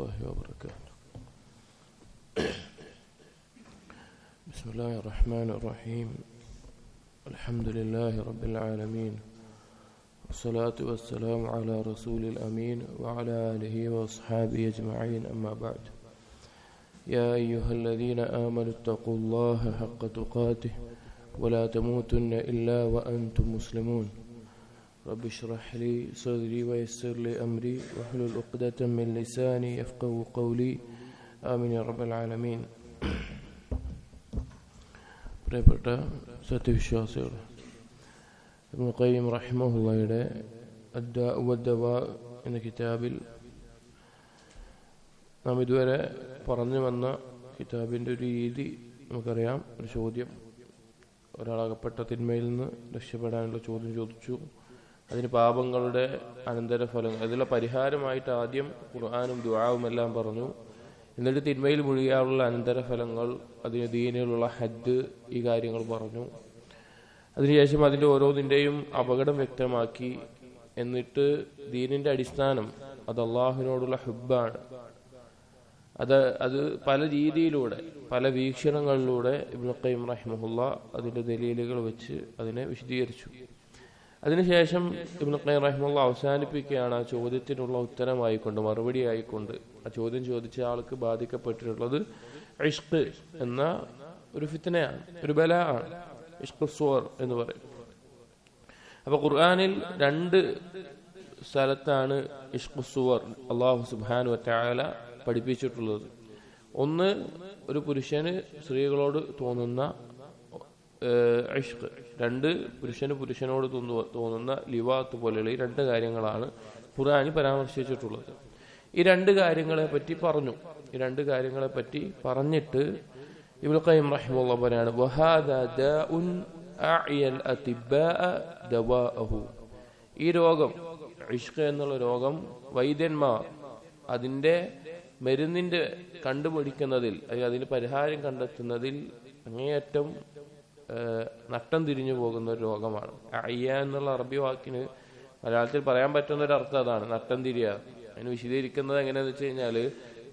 الله وبركاته. بسم الله الرحمن الرحيم. الحمد لله رب العالمين، والصلاة والسلام على رسول الأمين وعلى آله وأصحابه أجمعين، أما بعد. يا أيها الذين آمنوا اتقوا الله حق تقاته ولا تموتن إلا وأنتم مسلمون. رب اشرح لي صدري ويسر لي أمري واحلل عقدة من لساني يفقهوا قولي. آمين يا رب العالمين. പ്രിയപ്പെട്ട സത്യവിശ്വാസികൾ, ഇബ്നു ഖയ്യിം റഹിമഹുള്ളയുടെ അദ്ദാഉ വദ്ദവാ എന്ന കിതാബിൽ നാം ഇതുവരെ പറഞ്ഞു വന്ന കിതാബിൻ്റെ ഒരു രീതി നമുക്കറിയാം. ഒരു ചോദ്യം, ഒരാളകപ്പെട്ട തിന്മയിൽ നിന്ന് രക്ഷപ്പെടാനുള്ള ചോദ്യം ചോദിച്ചു. അതിന് പാപങ്ങളുടെ അനന്തരഫലങ്ങൾ, അതിലുള്ള പരിഹാരമായിട്ട് ആദ്യം ഖുർആനും ദുആവും എല്ലാം പറഞ്ഞു. എന്നിട്ട് തിന്മയിൽ മുഴുകാനുള്ള അനന്തരഫലങ്ങൾ, അതിന് ദീനിലുള്ള ഹദ്, ഈ കാര്യങ്ങൾ പറഞ്ഞു. അതിനുശേഷം അതിൻ്റെ ഓരോന്നിൻ്റെയും അപകടം വ്യക്തമാക്കി. എന്നിട്ട് ദീനിൻ്റെ അടിസ്ഥാനം അത് അള്ളാഹുവിനോടുള്ള ഹുബ്ബാണ്. അത് പല രീതിയിലൂടെ, പല വീക്ഷണങ്ങളിലൂടെ ഇബ്നു ഖയ്യിം റഹിമഹുള്ള അതിൻ്റെ ദലീലുകൾ വെച്ച് അതിനെ വിശദീകരിച്ചു. അതിനുശേഷം ഇബ്നു ഖയ്യിം റഹിമഹുള്ള അവസാനിപ്പിക്കുകയാണ് ആ ചോദ്യത്തിനുള്ള ഉത്തരമായിക്കൊണ്ട്, മറുപടി ആയിക്കൊണ്ട്. ആ ചോദ്യം ചോദിച്ച ആൾക്ക് ബാധിക്കപ്പെട്ടിട്ടുള്ളത് ഇഷ്ഖ് എന്ന ഒരു ഫിത്നയാണ്, ഒരു ബലാഅാണ്. ഇഷ്ഖ് സുവർ എന്ന് പറയും. അപ്പൊ ഖുർആനിൽ രണ്ട് സ്ഥലത്താണ് ഇഷ്ഖ് സുവർ അല്ലാഹു സുബ്ഹാനഹു വതആല പഠിപ്പിച്ചിട്ടുള്ളത്. ഒന്ന്, ഒരു പുരുഷന് സ്ത്രീകളോട് തോന്നുന്ന ഇഷ്ഖ്. രണ്ട്, പുരുഷന് പുരുഷനോട് തോന്നുന്ന ലിവാത്ത് പോലെയുള്ള ഈ രണ്ട് കാര്യങ്ങളാണ് ഖുർആനിൽ പരാമർശിച്ചിട്ടുള്ളത്. ഈ രണ്ട് കാര്യങ്ങളെ പറ്റി പറഞ്ഞു. ഈ രണ്ട് കാര്യങ്ങളെ പറ്റി പറഞ്ഞിട്ട് ഇബ്നു ഖയ്യിം റഹിമഹുല്ലാഹ് പറയാണ്, വഹാദാ ദാഉൻ അഅയൽ അതിബ്ബാഅ ദവാഅഹു. ഈ രോഗം, ഇഷ്ഖ് എന്നുള്ള രോഗം, വൈദ്യന്മാർ അതിൻ്റെ മരുന്നിൻ്റെ കണ്ടുപിടിക്കുന്നതിൽ, അതിന് പരിഹാരം കണ്ടെത്തുന്നതിൽ അങ്ങേയറ്റം നട്ടം തിരിഞ്ഞു പോകുന്ന ഒരു രോഗമാണ്. അയ്യ എന്നുള്ള അറബി വാക്കിന് മലയാളത്തിൽ പറയാൻ പറ്റുന്ന ഒരു അർത്ഥം അതാണ്, നട്ടം തിരിയുക. അതിന് വിശദീകരിക്കുന്നത് എങ്ങനെയാണെന്ന് വെച്ച് കഴിഞ്ഞാൽ,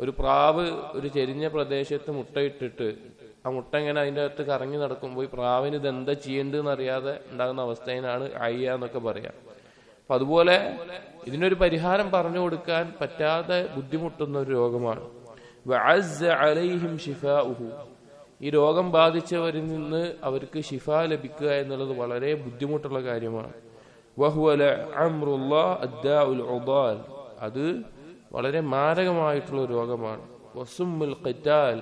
ഒരു പ്രാവ് ഒരു ചെരിഞ്ഞ പ്രദേശത്ത് മുട്ടയിട്ടിട്ട് ആ മുട്ട ഇങ്ങനെ അതിൻ്റെ അകത്ത് കറങ്ങി നടക്കുമ്പോൾ ഈ പ്രാവിന് ഇതെന്താ ചെയ്യേണ്ടതെന്ന് അറിയാതെ ഉണ്ടാകുന്ന അവസ്ഥയിനാണ് അയ്യ എന്നൊക്കെ പറയാം. അപ്പം അതുപോലെ ഇതിനൊരു പരിഹാരം പറഞ്ഞു കൊടുക്കാൻ പറ്റാതെ ബുദ്ധിമുട്ടുന്ന ഒരു രോഗമാണ്. വഅസ്സ അലൈഹിം ശിഫാഉഹു. ഈ രോഗം ബാധിച്ചവരിൽ നിന്ന് അവർക്ക് ശിഫ ലഭിക്കുക എന്നുള്ളത് വളരെ ബുദ്ധിമുട്ടുള്ള കാര്യമാണ്. വഹുവ ലഅംറുല്ലാഹ് അദ്ദാഉൽ ഉദാൽ. അത് വളരെ മാരകമായിട്ടുള്ള രോഗമാണ്. വസുമ്മുൽ ഖിതാൽ.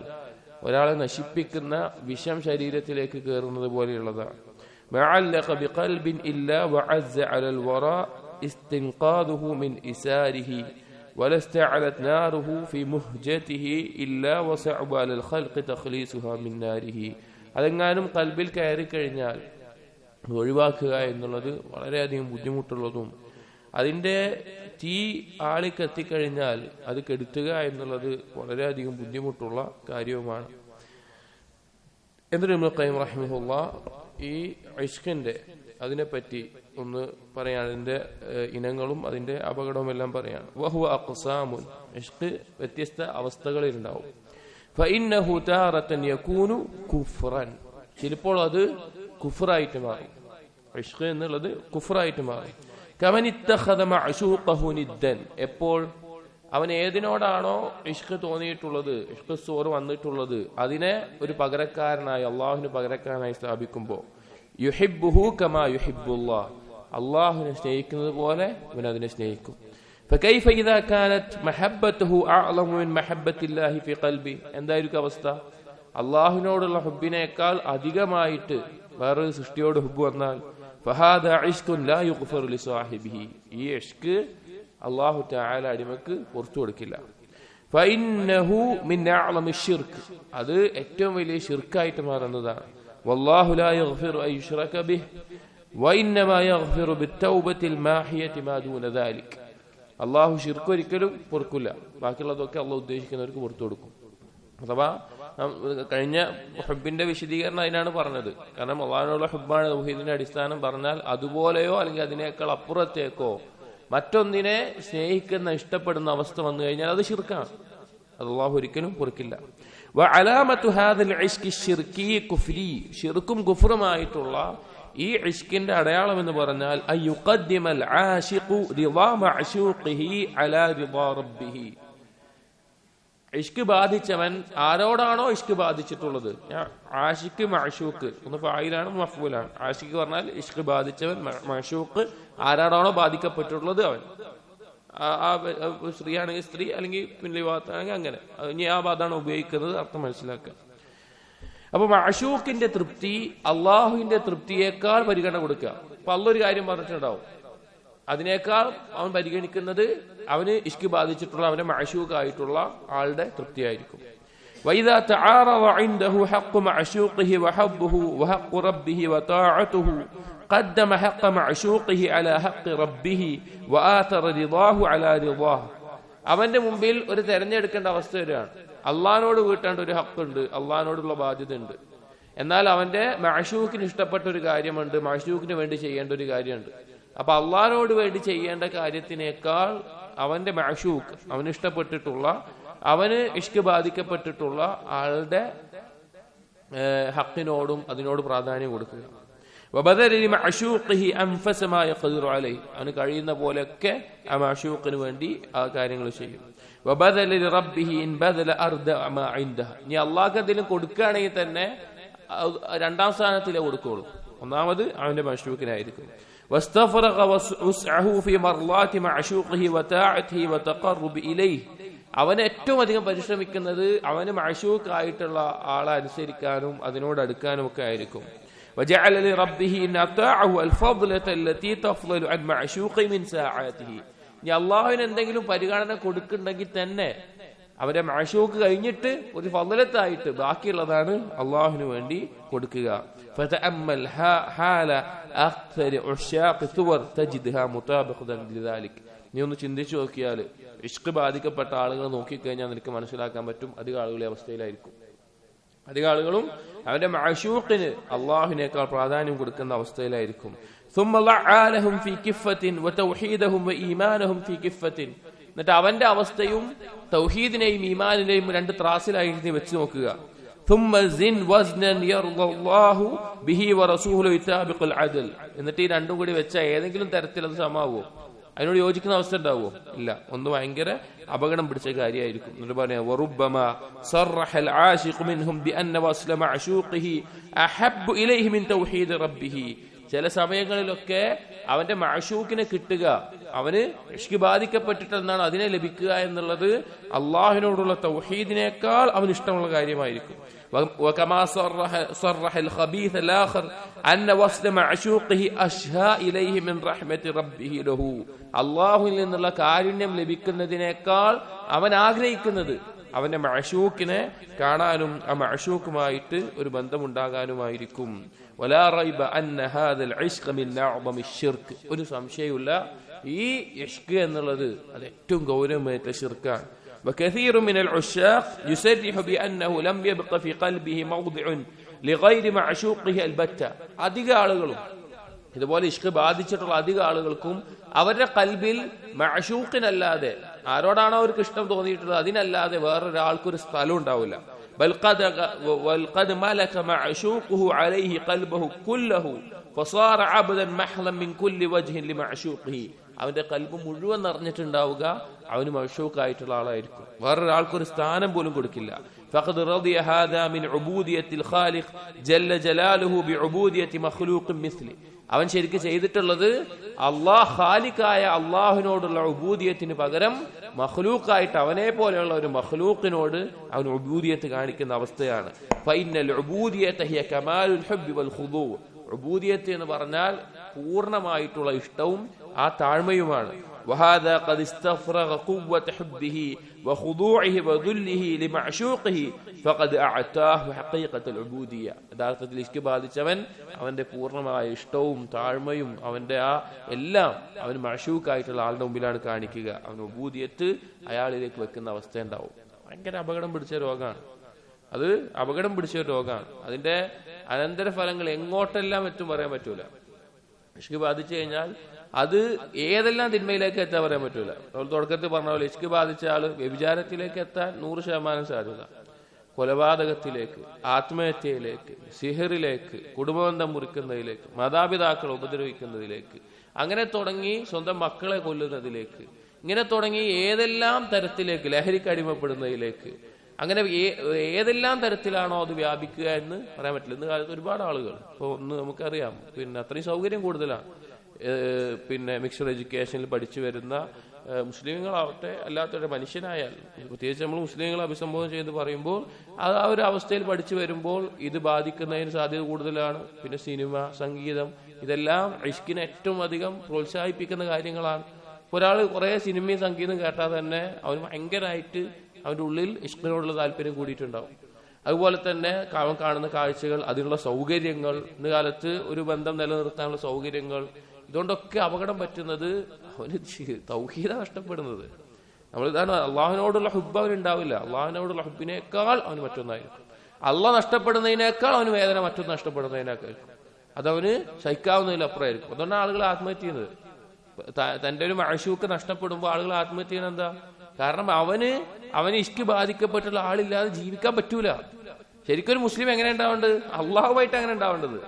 ഒരാളെ നശിപ്പിക്കുന്ന വിഷം ശരീരത്തിലേക്ക് കയറുന്നത് പോലെയുള്ളതാണ്. മഅല്ലഖ ബിഖൽബിൻ ഇല്ലാ വഅസ്സ അലൽ വറാ ഇസ്തിൻഖാദുഹു മിൻ ഇസാരിഹി വലസ്തഅലത് നാറുഹു ഫി മുഹ്ജതിഹി ഇല്ലാ വസഅബ അലൽ ഖൽഖി തഖ്ലീസുഹാ മിൻ നാരിഹി. അതെങ്ങാനും കൽബിൽ കയറി കഴിഞ്ഞാൽ ഒഴിവാക്കുക എന്നുള്ളത് വളരെയധികം ബുദ്ധിമുട്ടുള്ളതും, അതിൻ്റെ തീ ആളിക്കെത്തിക്കഴിഞ്ഞാൽ അത് കെടുത്തുക എന്നുള്ളത് വളരെയധികം ബുദ്ധിമുട്ടുള്ള കാര്യവുമാണ്. എന്നിട്ട് ഇബ്നു ഖയ്യിം റഹിമഹുല്ലാഹ് ഈ ഇഷ്ഖിന്റെ അതിനെപ്പറ്റി ഒന്ന് പറയാൻ, അതിൻ്റെ ഇനങ്ങളും അതിൻ്റെ അപകടവും എല്ലാം പറയാണ്. വഹുവ അഖ്സാമുൻ. ഇഷ്ഖ് വ്യത്യസ്ത അവസ്ഥകളിലുണ്ടാവും. ഫഇന്നഹു താറതൻ യകൂനു കുഫ്റൻ. ചിലപ്പോൾ അത് കുഫ്റായിട്ട് മാറും. ഇഷ്ഖ് എന്നുള്ളത് കുഫ്റായിട്ട് മാറും. കമൻ ഇത്തഖദ മഅശൂഖഹു നിദ്ദൻ. എപ്പോൾ അവൻ ഏതിനോടാണോ ഇഷ്ഖ് തോന്നിയിട്ടുള്ളത്, ഇഷ്ഖ് സുവർ വന്നിട്ടുള്ളത്, അതിനെ ഒരു പകരക്കാരനായി, അള്ളാഹുവിന് പകരക്കാരനായി സ്ഥാപിക്കുമ്പോൾ, യുഹിബ്ബുഹു കമാ യുഹിബ്ബുല്ലാഹ്, അള്ളാഹുവിനെ സ്നേഹിക്കുന്നത് പോലെ അവൻ അതിനെ സ്നേഹിക്കും. ഫകൈഫ ഇദാ കാനത് മഹബ്ബതുഹു അഅ്ളമു മിൻ മഹബ്ബത്തില്ലാഹി ഫി ഖൽബി. എന്തായിരിക്കും അവസ്ഥ? അള്ളാഹുവിനോടുള്ള ഹുബ്ബിനേക്കാൾ അധികമായിട്ട് വേറൊരു സൃഷ്ടിയോട് ഹുബ്ബ് വന്നാൽ, ഫഹാദാ ഇഷ്ഖുൻ ലാ യുഗ്ഫറു ലിസാഹിബിഹി. ഈ ഇഷ്ഖ് അല്ലാഹു തആല അടിമക്ക് പുറത്തു കൊടുക്കില്ല. ഫഇന്നഹു മിൻ അഅ്ളമി ശിർക്ക്. അത് ഏറ്റവും വലിയ ശിർക്കായിട്ട് മാറുന്നതാണ്. വല്ലാഹു ലാ യഗ്ഫിറു അൻ യുശ്റക ബിഹി വഇന്നമാ യഗ്ഫിറു ബിത്തൗബത്തിൽ മാഹിയതി മാ ദൂന ദാലിക്. അല്ലാഹു ശിർക്ക് ഒരിക്കലും പൊറുക്കില്ല, ബാക്കിയുള്ളതൊക്കെ അല്ലാഹു ഉദ്ദേശിക്കുന്നവർക്ക് പുറത്തു കൊടുക്കും. അഥവാ കഴിഞ്ഞ ഹുബിന്റെ വിശദീകരണം അതിനാണ് പറഞ്ഞത്. കാരണം അള്ളാഹുവിനുള്ള ഹുബാണ് തൗഹീദിന്റെ അടിസ്ഥാനം. പറഞ്ഞാൽ അതുപോലെയോ അല്ലെങ്കിൽ അതിനേക്കാൾ അപ്പുറത്തേക്കോ മറ്റൊന്നിനെ സ്നേഹിക്കുന്ന, ഇഷ്ടപ്പെടുന്ന അവസ്ഥ വന്നു കഴിഞ്ഞാൽ അത് ശിർക്കാണ്. അത് അല്ലാഹു ഒരിക്കലും പൊറുക്കില്ല. വഅലാമത്തു ഹാദൽ ഇശ്കി ശിർകി കുഫ്രി, ശിർക്കും കുഫ്റുമായിട്ടുള്ള ഈ ഇശ്കിന്റെ അടയാളം എന്ന് പറഞ്ഞാൽ അയ്യുഖദ്ദിമൽ ആശിഖു റിളാ മഅശൂഖിഹി അലാ റിളാ റബ്ബിഹി. ഇഷ്ക് ബാധിച്ചവൻ ആരോടാണോ ഇഷ്ക് ബാധിച്ചിട്ടുള്ളത്, ആഷിക്ക് മഅശൂക്ക് ഒന്ന് ഫായിലാണ് മഫ്ഊലാണ്. ആഷിക്ക് പറഞ്ഞാൽ ഇഷ്ക് ബാധിച്ചവൻ, മഅശൂക്ക് ആരോടാണോ ബാധിക്കപ്പെട്ടിട്ടുള്ളത് അവൻ. സ്ത്രീ ആണെങ്കിൽ സ്ത്രീ, അല്ലെങ്കിൽ പിന്നെ വിവാഹത്താണെങ്കിൽ അങ്ങനെ. ഇനി ആ പദമാണ് ഉപയോഗിക്കുന്നത്, അർത്ഥം മനസ്സിലാക്കുക. അപ്പൊ മഅശൂക്കിന്റെ തൃപ്തി അള്ളാഹുവിന്റെ തൃപ്തിയേക്കാൾ പരിഗണന കൊടുക്കുക. അപ്പൊ അള്ളൊരു കാര്യം പറഞ്ഞിട്ടുണ്ടാവും, അതിനേക്കാൾ അവൻ പരിഗണിക്കുന്നത് അവന് ഇഷ്ക് ബാധിച്ചിട്ടുള്ള അവന്റെ മഅശൂഖായിട്ടുള്ള ആളുടെ തൃപ്തിയായിരിക്കും. വഇദാ തആറദ ഇൻദഹു ഹഖ്ഖു മഅശൂഖിഹി വഹബ്ബുഹു വഹഖ്ഖു റബ്ബിഹി വതാഅതുഹു ഖദ്ദമ ഹഖ്ഖ മഅശൂഖിഹി അലാ ഹഖ്ഖി റബ്ബിഹി വആതറ റിളാഹു അലാ റിളാഹ്. അവന്റെ മുമ്പിൽ ഒരു തെരഞ്ഞെടുക്കേണ്ട അവസ്ഥ വരികയാണ്. അള്ളാഹിനോട് വീട്ടേണ്ട ഒരു ഹക്കുണ്ട്, അള്ളാഹിനോടുള്ള ബാധ്യത ഉണ്ട്. എന്നാൽ അവന്റെ മഅശൂഖിന് ഇഷ്ടപ്പെട്ട ഒരു കാര്യമുണ്ട്, മഅശൂഖിന് വേണ്ടി ചെയ്യേണ്ട ഒരു കാര്യമുണ്ട്. അപ്പൊ അള്ളാഹിനോട് വേണ്ടി ചെയ്യേണ്ട കാര്യത്തിനേക്കാൾ അവന്റെ മഅശൂഖ്, അവന് ഇഷ്ടപ്പെട്ടിട്ടുള്ള, അവന് ഇഷ്ക് ബാധിക്കപ്പെട്ടിട്ടുള്ള ആളുടെ ഹക്കിനോടും അതിനോട് പ്രാധാന്യം കൊടുക്കുക. അവന് കഴിയുന്ന പോലെയൊക്കെ ആ മഅശൂഖിന് വേണ്ടി ആ കാര്യങ്ങൾ ചെയ്യും. ഇനി അള്ളാഹ്ക്ക് എന്തെങ്കിലും കൊടുക്കുകയാണെങ്കിൽ തന്നെ രണ്ടാം സ്ഥാനത്തിലേ കൊടുക്കുള്ളൂ, ഒന്നാമത് അവന്റെ മഅശൂഖിനായിരിക്കും. അവന് ഏറ്റവും അധികം പരിശ്രമിക്കുന്നത് അവന് മഅശൂഖായിട്ടുള്ള ആളെ അനുസരിക്കാനും അതിനോട് അടുക്കാനും ഒക്കെ ആയിരിക്കും. ഇനി അള്ളാഹുവിന് എന്തെങ്കിലും പരിഗണന കൊടുക്കുന്നുണ്ടെങ്കിൽ തന്നെ അവന്റെ മഅശൂഖ് കഴിഞ്ഞിട്ട് ഒരു ഫളലത്തായിട്ട് ബാക്കിയുള്ളതാണ് അള്ളാഹുവിന് വേണ്ടി കൊടുക്കുക. നീ ഒന്ന് ചിന്തിച്ചു നോക്കിയാൽ ഇഷ്ക് ബാധിക്കപ്പെട്ട ആളുകൾ നോക്കിക്കഴിഞ്ഞാൽ നിനക്ക് മനസ്സിലാക്കാൻ പറ്റും അധികം ആളുകളെ അവസ്ഥയിലായിരിക്കും. അധികം ആളുകളും അവന്റെ മഅശൂഖിന് അള്ളാഹുവിനേക്കാൾ പ്രാധാന്യം കൊടുക്കുന്ന അവസ്ഥയിലായിരിക്കും. എന്നിട്ട് അവന്റെ അവസ്ഥയും തൗഹീദിനെയും ഈമാനിനെയും രണ്ട് ത്രാസിലായി വെച്ച് നോക്കുക. എന്നിട്ട് ഈ രണ്ടും കൂടി വെച്ച ഏതെങ്കിലും തരത്തിൽ അത് സമാവോ, അതിനോട് യോജിക്കുന്ന അവസ്ഥ ഉണ്ടാവുമോ? ഇല്ല. ഒന്ന് ഭയങ്കര അപകടം പിടിച്ച കാര്യമായിരിക്കും. എന്നിട്ട് പറയാ ചില സമയങ്ങളിലൊക്കെ അവന്റെ മഅശൂഖിനെ കിട്ടുക, അവന് ഇഷ്ക് ബാധിക്കപ്പെട്ടിട്ടെന്നാണ് അതിനെ ലഭിക്കുക എന്നുള്ളത് അള്ളാഹുവിനോടുള്ള തൗഹീദിനേക്കാൾ അവന് ഇഷ്ടമുള്ള കാര്യമായിരിക്കും. وكما صرح الخبيث الآخر أن وصل معشوقه أشهى إليه من رحمة ربه له. അള്ളാഹുവിൽ നിന്നുള്ള കാരുണ്യം ലഭിക്കുന്നതിനേക്കാൾ അവൻ ആഗ്രഹിക്കുന്നത് അവന്റെ മഅശൂഖിനെ കാണാനും ആ മഅശൂഖുമായിട്ട് ഒരു ബന്ധമുണ്ടാകാനുമായിരിക്കും. വലാ റൈബ അന്ന ഹാദൽ ഇശ്ഖ മിൻ അഅ്ളമി ശിർക്ക്. ഒരു സംശയവുമില്ല, ഈ ഇഷ്ക് എന്നുള്ളത് അത് ഏറ്റവും ഗൗരവമായിട്ടുള്ള ശിർക്കാണ്. وكثير من العشاق يصرح بأنه لم يبق في قلبه موضع لغير معشوقه البتة. അധിക ആളുകളും ഇതുപോലെ ഇഷ്ക് ബാധിച്ചിട്ടുള്ള അധിക ആളുകൾക്കും അവരുടെ കൽബിൽ മഅശൂഖിനല്ലാതെ, ആരോടാണോ അവർക്ക് ഇഷ്ടം തോന്നിയിട്ടുള്ളത് അതിനല്ലാതെ വേറൊരാൾക്കൊരു സ്ഥലം ഉണ്ടാവില്ല. بل قد ملك معشوقه عليه قلبه كله فصار عبدا محلا من كل وجه لمعشوقه. അവന്റെ കൽബ് മുഴുവൻ നിറഞ്ഞിട്ടുണ്ടാവുക അവന് മഅശൂഖായിട്ടുള്ള ആളായിരിക്കും, വേറൊരാൾക്കൊരു സ്ഥാനം പോലും കൊടുക്കില്ല. فقد رضي هذا من عبودية الخالق جل جلاله بعبودية مخلوق مثله. അവൻ ശരിക്കും ചെയ്തിട്ടുള്ളത് ഖാലിഖായ അള്ളാഹുവിനോടുള്ള ഉബൂദിയത്തിന് പകരം മഖ്ലൂഖായിട്ട് അവനെ പോലെയുള്ള ഒരു മഖ്ലൂഖിനോട് അവൻ ഉബൂദിയത്ത് കാണിക്കുന്ന അവസ്ഥയാണ്. ഫഇന്നൽ ഉബൂദിയത ഹിയ കമാലുൽ ഹുബ്ബി വൽ ഖുദൂ. ഉബൂദിയത്ത് എന്ന് പറഞ്ഞാൽ പൂർണ്ണമായിട്ടുള്ള ഇഷ്ടവും ആ താഴ്മയുമാണ്. وهذا قد استفرغ قوة حبه وخضوعه وذله لمعشوقه فقد أعطاه حقيقة العبودية. യഥാർത്ഥത്തിൽ ഇഷ്ക് ബാധിച്ചവൻ അവന്റെ പൂർണ്ണമായ ഇഷ്ടവും താഴ്മയും അവന്റെ ആ എല്ലാം അവൻ മഅശൂഖായിട്ടുള്ള ആളുടെ മുമ്പിലാണ് കാണിക്കുക. അവൻ ഉബൂദിയത്ത് അയാളിലേക്ക് വെക്കുന്ന അവസ്ഥ ഉണ്ടാവും. ഭയങ്കര അപകടം പിടിച്ച രോഗമാണ് അത്, അപകടം പിടിച്ച ഒരു രോഗമാണ്. അതിന്റെ അനന്തരഫലങ്ങൾ എങ്ങോട്ടെല്ലാം എത്തും പറയാൻ പറ്റൂല. ഇഷ്ക് ബാധിച്ചു കഴിഞ്ഞാൽ അത് ഏതെല്ലാം തിന്മയിലേക്ക് എത്താൻ പറയാൻ പറ്റൂല. നമ്മൾ തുടക്കത്തിൽ പറഞ്ഞ പോലെ ഇഷ്ക് ബാധിച്ച ആള് വ്യഭിചാരത്തിലേക്ക് എത്താൻ 100% സാധ്യത, കൊലപാതകത്തിലേക്ക്, ആത്മഹത്യയിലേക്ക്, സിഹറിലേക്ക്, കുടുംബബന്ധം മുറിക്കുന്നതിലേക്ക്, മാതാപിതാക്കളെ ഉപദ്രവിക്കുന്നതിലേക്ക്, അങ്ങനെ തുടങ്ങി സ്വന്തം മക്കളെ കൊല്ലുന്നതിലേക്ക്, ഇങ്ങനെ തുടങ്ങി ഏതെല്ലാം തരത്തിലേക്ക്, ലഹരിക്ക് അടിമപ്പെടുന്നതിലേക്ക്, അങ്ങനെ ഏതെല്ലാം തരത്തിലാണോ അത് വ്യാപിക്കുക എന്ന് പറയാൻ പറ്റില്ല. ഇന്ന് കാലത്ത് ഒരുപാട് ആളുകൾ, ഇപ്പോൾ ഒന്ന് നമുക്കറിയാം, പിന്നെ അത്രയും സൗകര്യം കൂടുതലാണ്. പിന്നെ മിക്സഡ് എഡ്യൂക്കേഷനിൽ പഠിച്ചു വരുന്ന മുസ്ലിങ്ങളാവട്ടെ അല്ലാത്തവരുടെ മനുഷ്യനായാൽ, പ്രത്യേകിച്ച് നമ്മൾ മുസ്ലിങ്ങളെ അഭിസംബോധന ചെയ്ത് പറയുമ്പോൾ ആ ഒരു അവസ്ഥയിൽ പഠിച്ചു വരുമ്പോൾ ഇത് ബാധിക്കുന്നതിന് സാധ്യത കൂടുതലാണ്. പിന്നെ സിനിമ, സംഗീതം, ഇതെല്ലാം ഇഷ്കിനെ ഏറ്റവും അധികം പ്രോത്സാഹിപ്പിക്കുന്ന കാര്യങ്ങളാണ്. ഒരാൾ കുറെ സിനിമയും സംഗീതം കേട്ടാൽ തന്നെ അവന് ഭയങ്കരമായിട്ട് അവന്റെ ഉള്ളിൽ ഇഷ്കിനോടുള്ള താല്പര്യം കൂടിയിട്ടുണ്ടാവും. അതുപോലെ തന്നെ അവൻ കാണുന്ന കാഴ്ചകൾ, അതിനുള്ള സൗകര്യങ്ങൾ, ഇന്ന് കാലത്ത് ഒരു ബന്ധം നിലനിർത്താനുള്ള സൗകര്യങ്ങൾ, ഇതുകൊണ്ടൊക്കെ അപകടം പറ്റുന്നത് അവന് തൗഹീദ നഷ്ടപ്പെടുന്നത്. നമ്മളിതാണ് അള്ളാഹുവിനോടുള്ള ഹുബ്ബ് അവനുണ്ടാവില്ല. അള്ളാഹുവിനോടുള്ള ഹുബിനേക്കാൾ അവന് മറ്റൊന്നായിരിക്കും. അള്ളാഹ് നഷ്ടപ്പെടുന്നതിനേക്കാൾ അവന് വേദന മറ്റൊന്ന് നഷ്ടപ്പെടുന്നതിനേക്കായിരിക്കും. അതവന് സഹിക്കാവുന്നതിലപ്പുറമായിരിക്കും. അതുകൊണ്ടാണ് ആളുകൾ ആത്മഹത്യ ചെയ്യുന്നത്. തന്റെ ഒരു മഅശൂക്ക് നഷ്ടപ്പെടുമ്പോൾ ആളുകൾ ആത്മഹത്യ ചെയ്യുന്നത് എന്താ? കാരണം അവന് ഇഷ്ക് ബാധിക്കപ്പെട്ടുള്ള ആളില്ലാതെ ജീവിക്കാൻ പറ്റൂല. ശരിക്കും ഒരു മുസ്ലിം എങ്ങനെ ഉണ്ടാവേണ്ടത്? അള്ളാഹുമായിട്ട് അങ്ങനെ ഉണ്ടാവേണ്ടത്.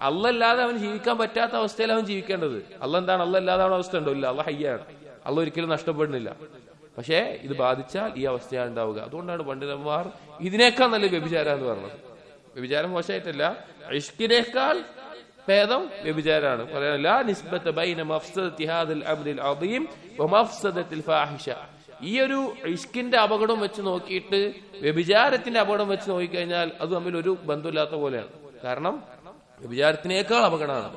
അല്ലാതെ അവൻ ജീവിക്കാൻ പറ്റാത്ത അവസ്ഥയിൽ അവൻ ജീവിക്കേണ്ടത്. എന്താണ്? അല്ലാതെ അവൻ അവസ്ഥ ഉണ്ടോ? ഇല്ല. അള്ളാഹ് ഹയ്യാണ്. ഒരിക്കലും നഷ്ടപ്പെടുന്നില്ല. പക്ഷേ ഇത് ബാധിച്ചാൽ ഈ അവസ്ഥയാണ് ഉണ്ടാവുക. അതുകൊണ്ടാണ് പണ്ഡിതന്മാർ ഇതിനേക്കാൾ നല്ല വ്യഭിചാരം എന്ന് പറഞ്ഞത്. വ്യഭിചാരം മോശമായിട്ടല്ല, ഇഷ്കിനേക്കാൾ ഭേദം വ്യഭിചാരമാണ്. ഈ ഒരു ഇഷ്കിന്റെ അപകടം വെച്ച് നോക്കിയിട്ട് വ്യഭിചാരത്തിന്റെ അപകടം വെച്ച് നോക്കിക്കഴിഞ്ഞാൽ അത് തമ്മിൽ ഒരു ബന്ധമില്ലാത്ത പോലെയാണ്. കാരണം വ്യഭിചാരത്തിനേക്കാൾ അപകടമാണ്.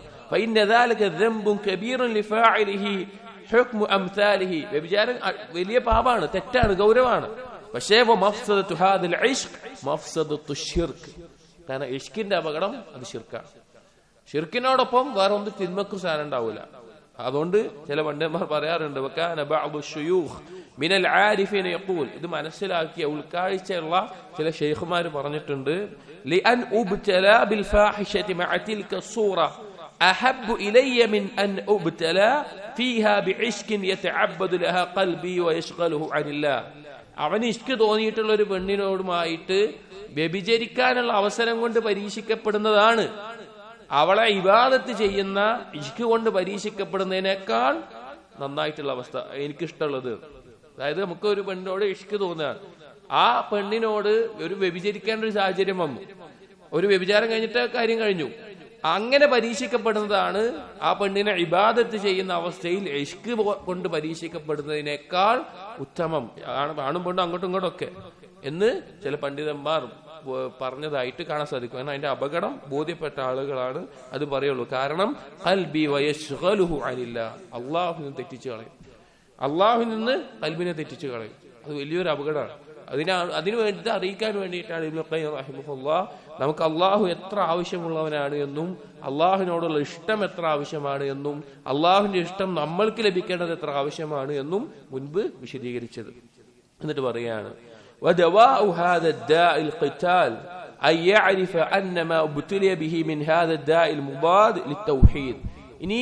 വ്യഭിചാരം വലിയ പാപമാണ്, തെറ്റാണ്, ഗൗരവമാണ്. പക്ഷേ കാരണം ഇഷ്കിന്റെ അപകടം അത് ശിർക്കാണ്. ഷിർക്കിനോടൊപ്പം വേറെ ഒന്നും തിന്മക്കും സ്ഥാനം ഉണ്ടാവില്ല. അതുകൊണ്ട് ചില പണ്ഡിതന്മാർ പറയാറുണ്ട്, ഇത് മനസ്സിലാക്കിയ ഉൾക്കാഴ്ചയുള്ള ചില ഷെയ്ഖുമാർ പറഞ്ഞിട്ടുണ്ട്, അവന് ഇഷ്ക് തോന്നിയിട്ടുള്ള ഒരു പെണ്ണിനോടുമായിട്ട് വ്യഭിചരിക്കാനുള്ള അവസരം കൊണ്ട് പരീക്ഷിക്കപ്പെടുന്നതാണ് അവളെ ഇബാദത്ത് ചെയ്യുന്ന ഇഷ്ക് കൊണ്ട് പരീക്ഷിക്കപ്പെടുന്നതിനേക്കാൾ നന്നായിട്ടുള്ള അവസ്ഥ എനിക്കിഷ്ടമുള്ളത്. അതായത് നമുക്ക് ഒരു പെണ്ണിനോട് ഇഷ്ക് തോന്നുക, ആ പെണ്ണിനോട് ഒരു വ്യഭിചരിക്കേണ്ട ഒരു സാഹചര്യം വന്നു, ഒരു വ്യഭിചാരം കഴിഞ്ഞിട്ട് കാര്യം കഴിഞ്ഞു, അങ്ങനെ പരീക്ഷിക്കപ്പെടുന്നതാണ് ആ പെണ്ണിനെ ഇബാദത്ത് ചെയ്യുന്ന അവസ്ഥയിൽ ഇഷ്ക് കൊണ്ട് പരീക്ഷിക്കപ്പെടുന്നതിനേക്കാൾ ഉത്തമം. ആണും പെണ്ണും അങ്ങോട്ടും ഇങ്ങോട്ടും ഒക്കെ എന്ന് ചില പണ്ഡിതന്മാർ പറഞ്ഞതായിട്ട് കാണാൻ സാധിക്കും. കാരണം അതിന്റെ അപകടം ബോധ്യപ്പെട്ട ആളുകളാണ് അത് പറയുള്ളൂ. കാരണം ഖൽബി വയശ്ഗലുഹു അനില്ലാഹ്, അള്ളാഹുവിൽ നിന്ന് തെറ്റിച്ചു കളയും. അള്ളാഹുവിൽ നിന്ന് ഖൽബിനെ തെറ്റിച്ചു കളയും. അത് വലിയൊരു അപകടമാണ്. അതിനു വേണ്ടിയിട്ട് അറിയിക്കാൻ വേണ്ടിയിട്ടാണ് ഇബ്നു ഖയ്യിം റഹിമഹുല്ലാഹ് നമുക്ക് അള്ളാഹു എത്ര ആവശ്യമുള്ളവനാണ് എന്നും അള്ളാഹുവിനോടുള്ള ഇഷ്ടം എത്ര ആവശ്യമാണ് എന്നും അള്ളാഹുവിന്റെ ഇഷ്ടം നമ്മൾക്ക് ലഭിക്കേണ്ടത് എത്ര ആവശ്യമാണ് എന്നും മുൻപ് വിശദീകരിച്ചത്. എന്നിട്ട് പറയാണ്, ودواء هذا الداء القتال أن يعرف أن ما ابتلي به من هذا الداء المضاد للتوحيد. ഇനി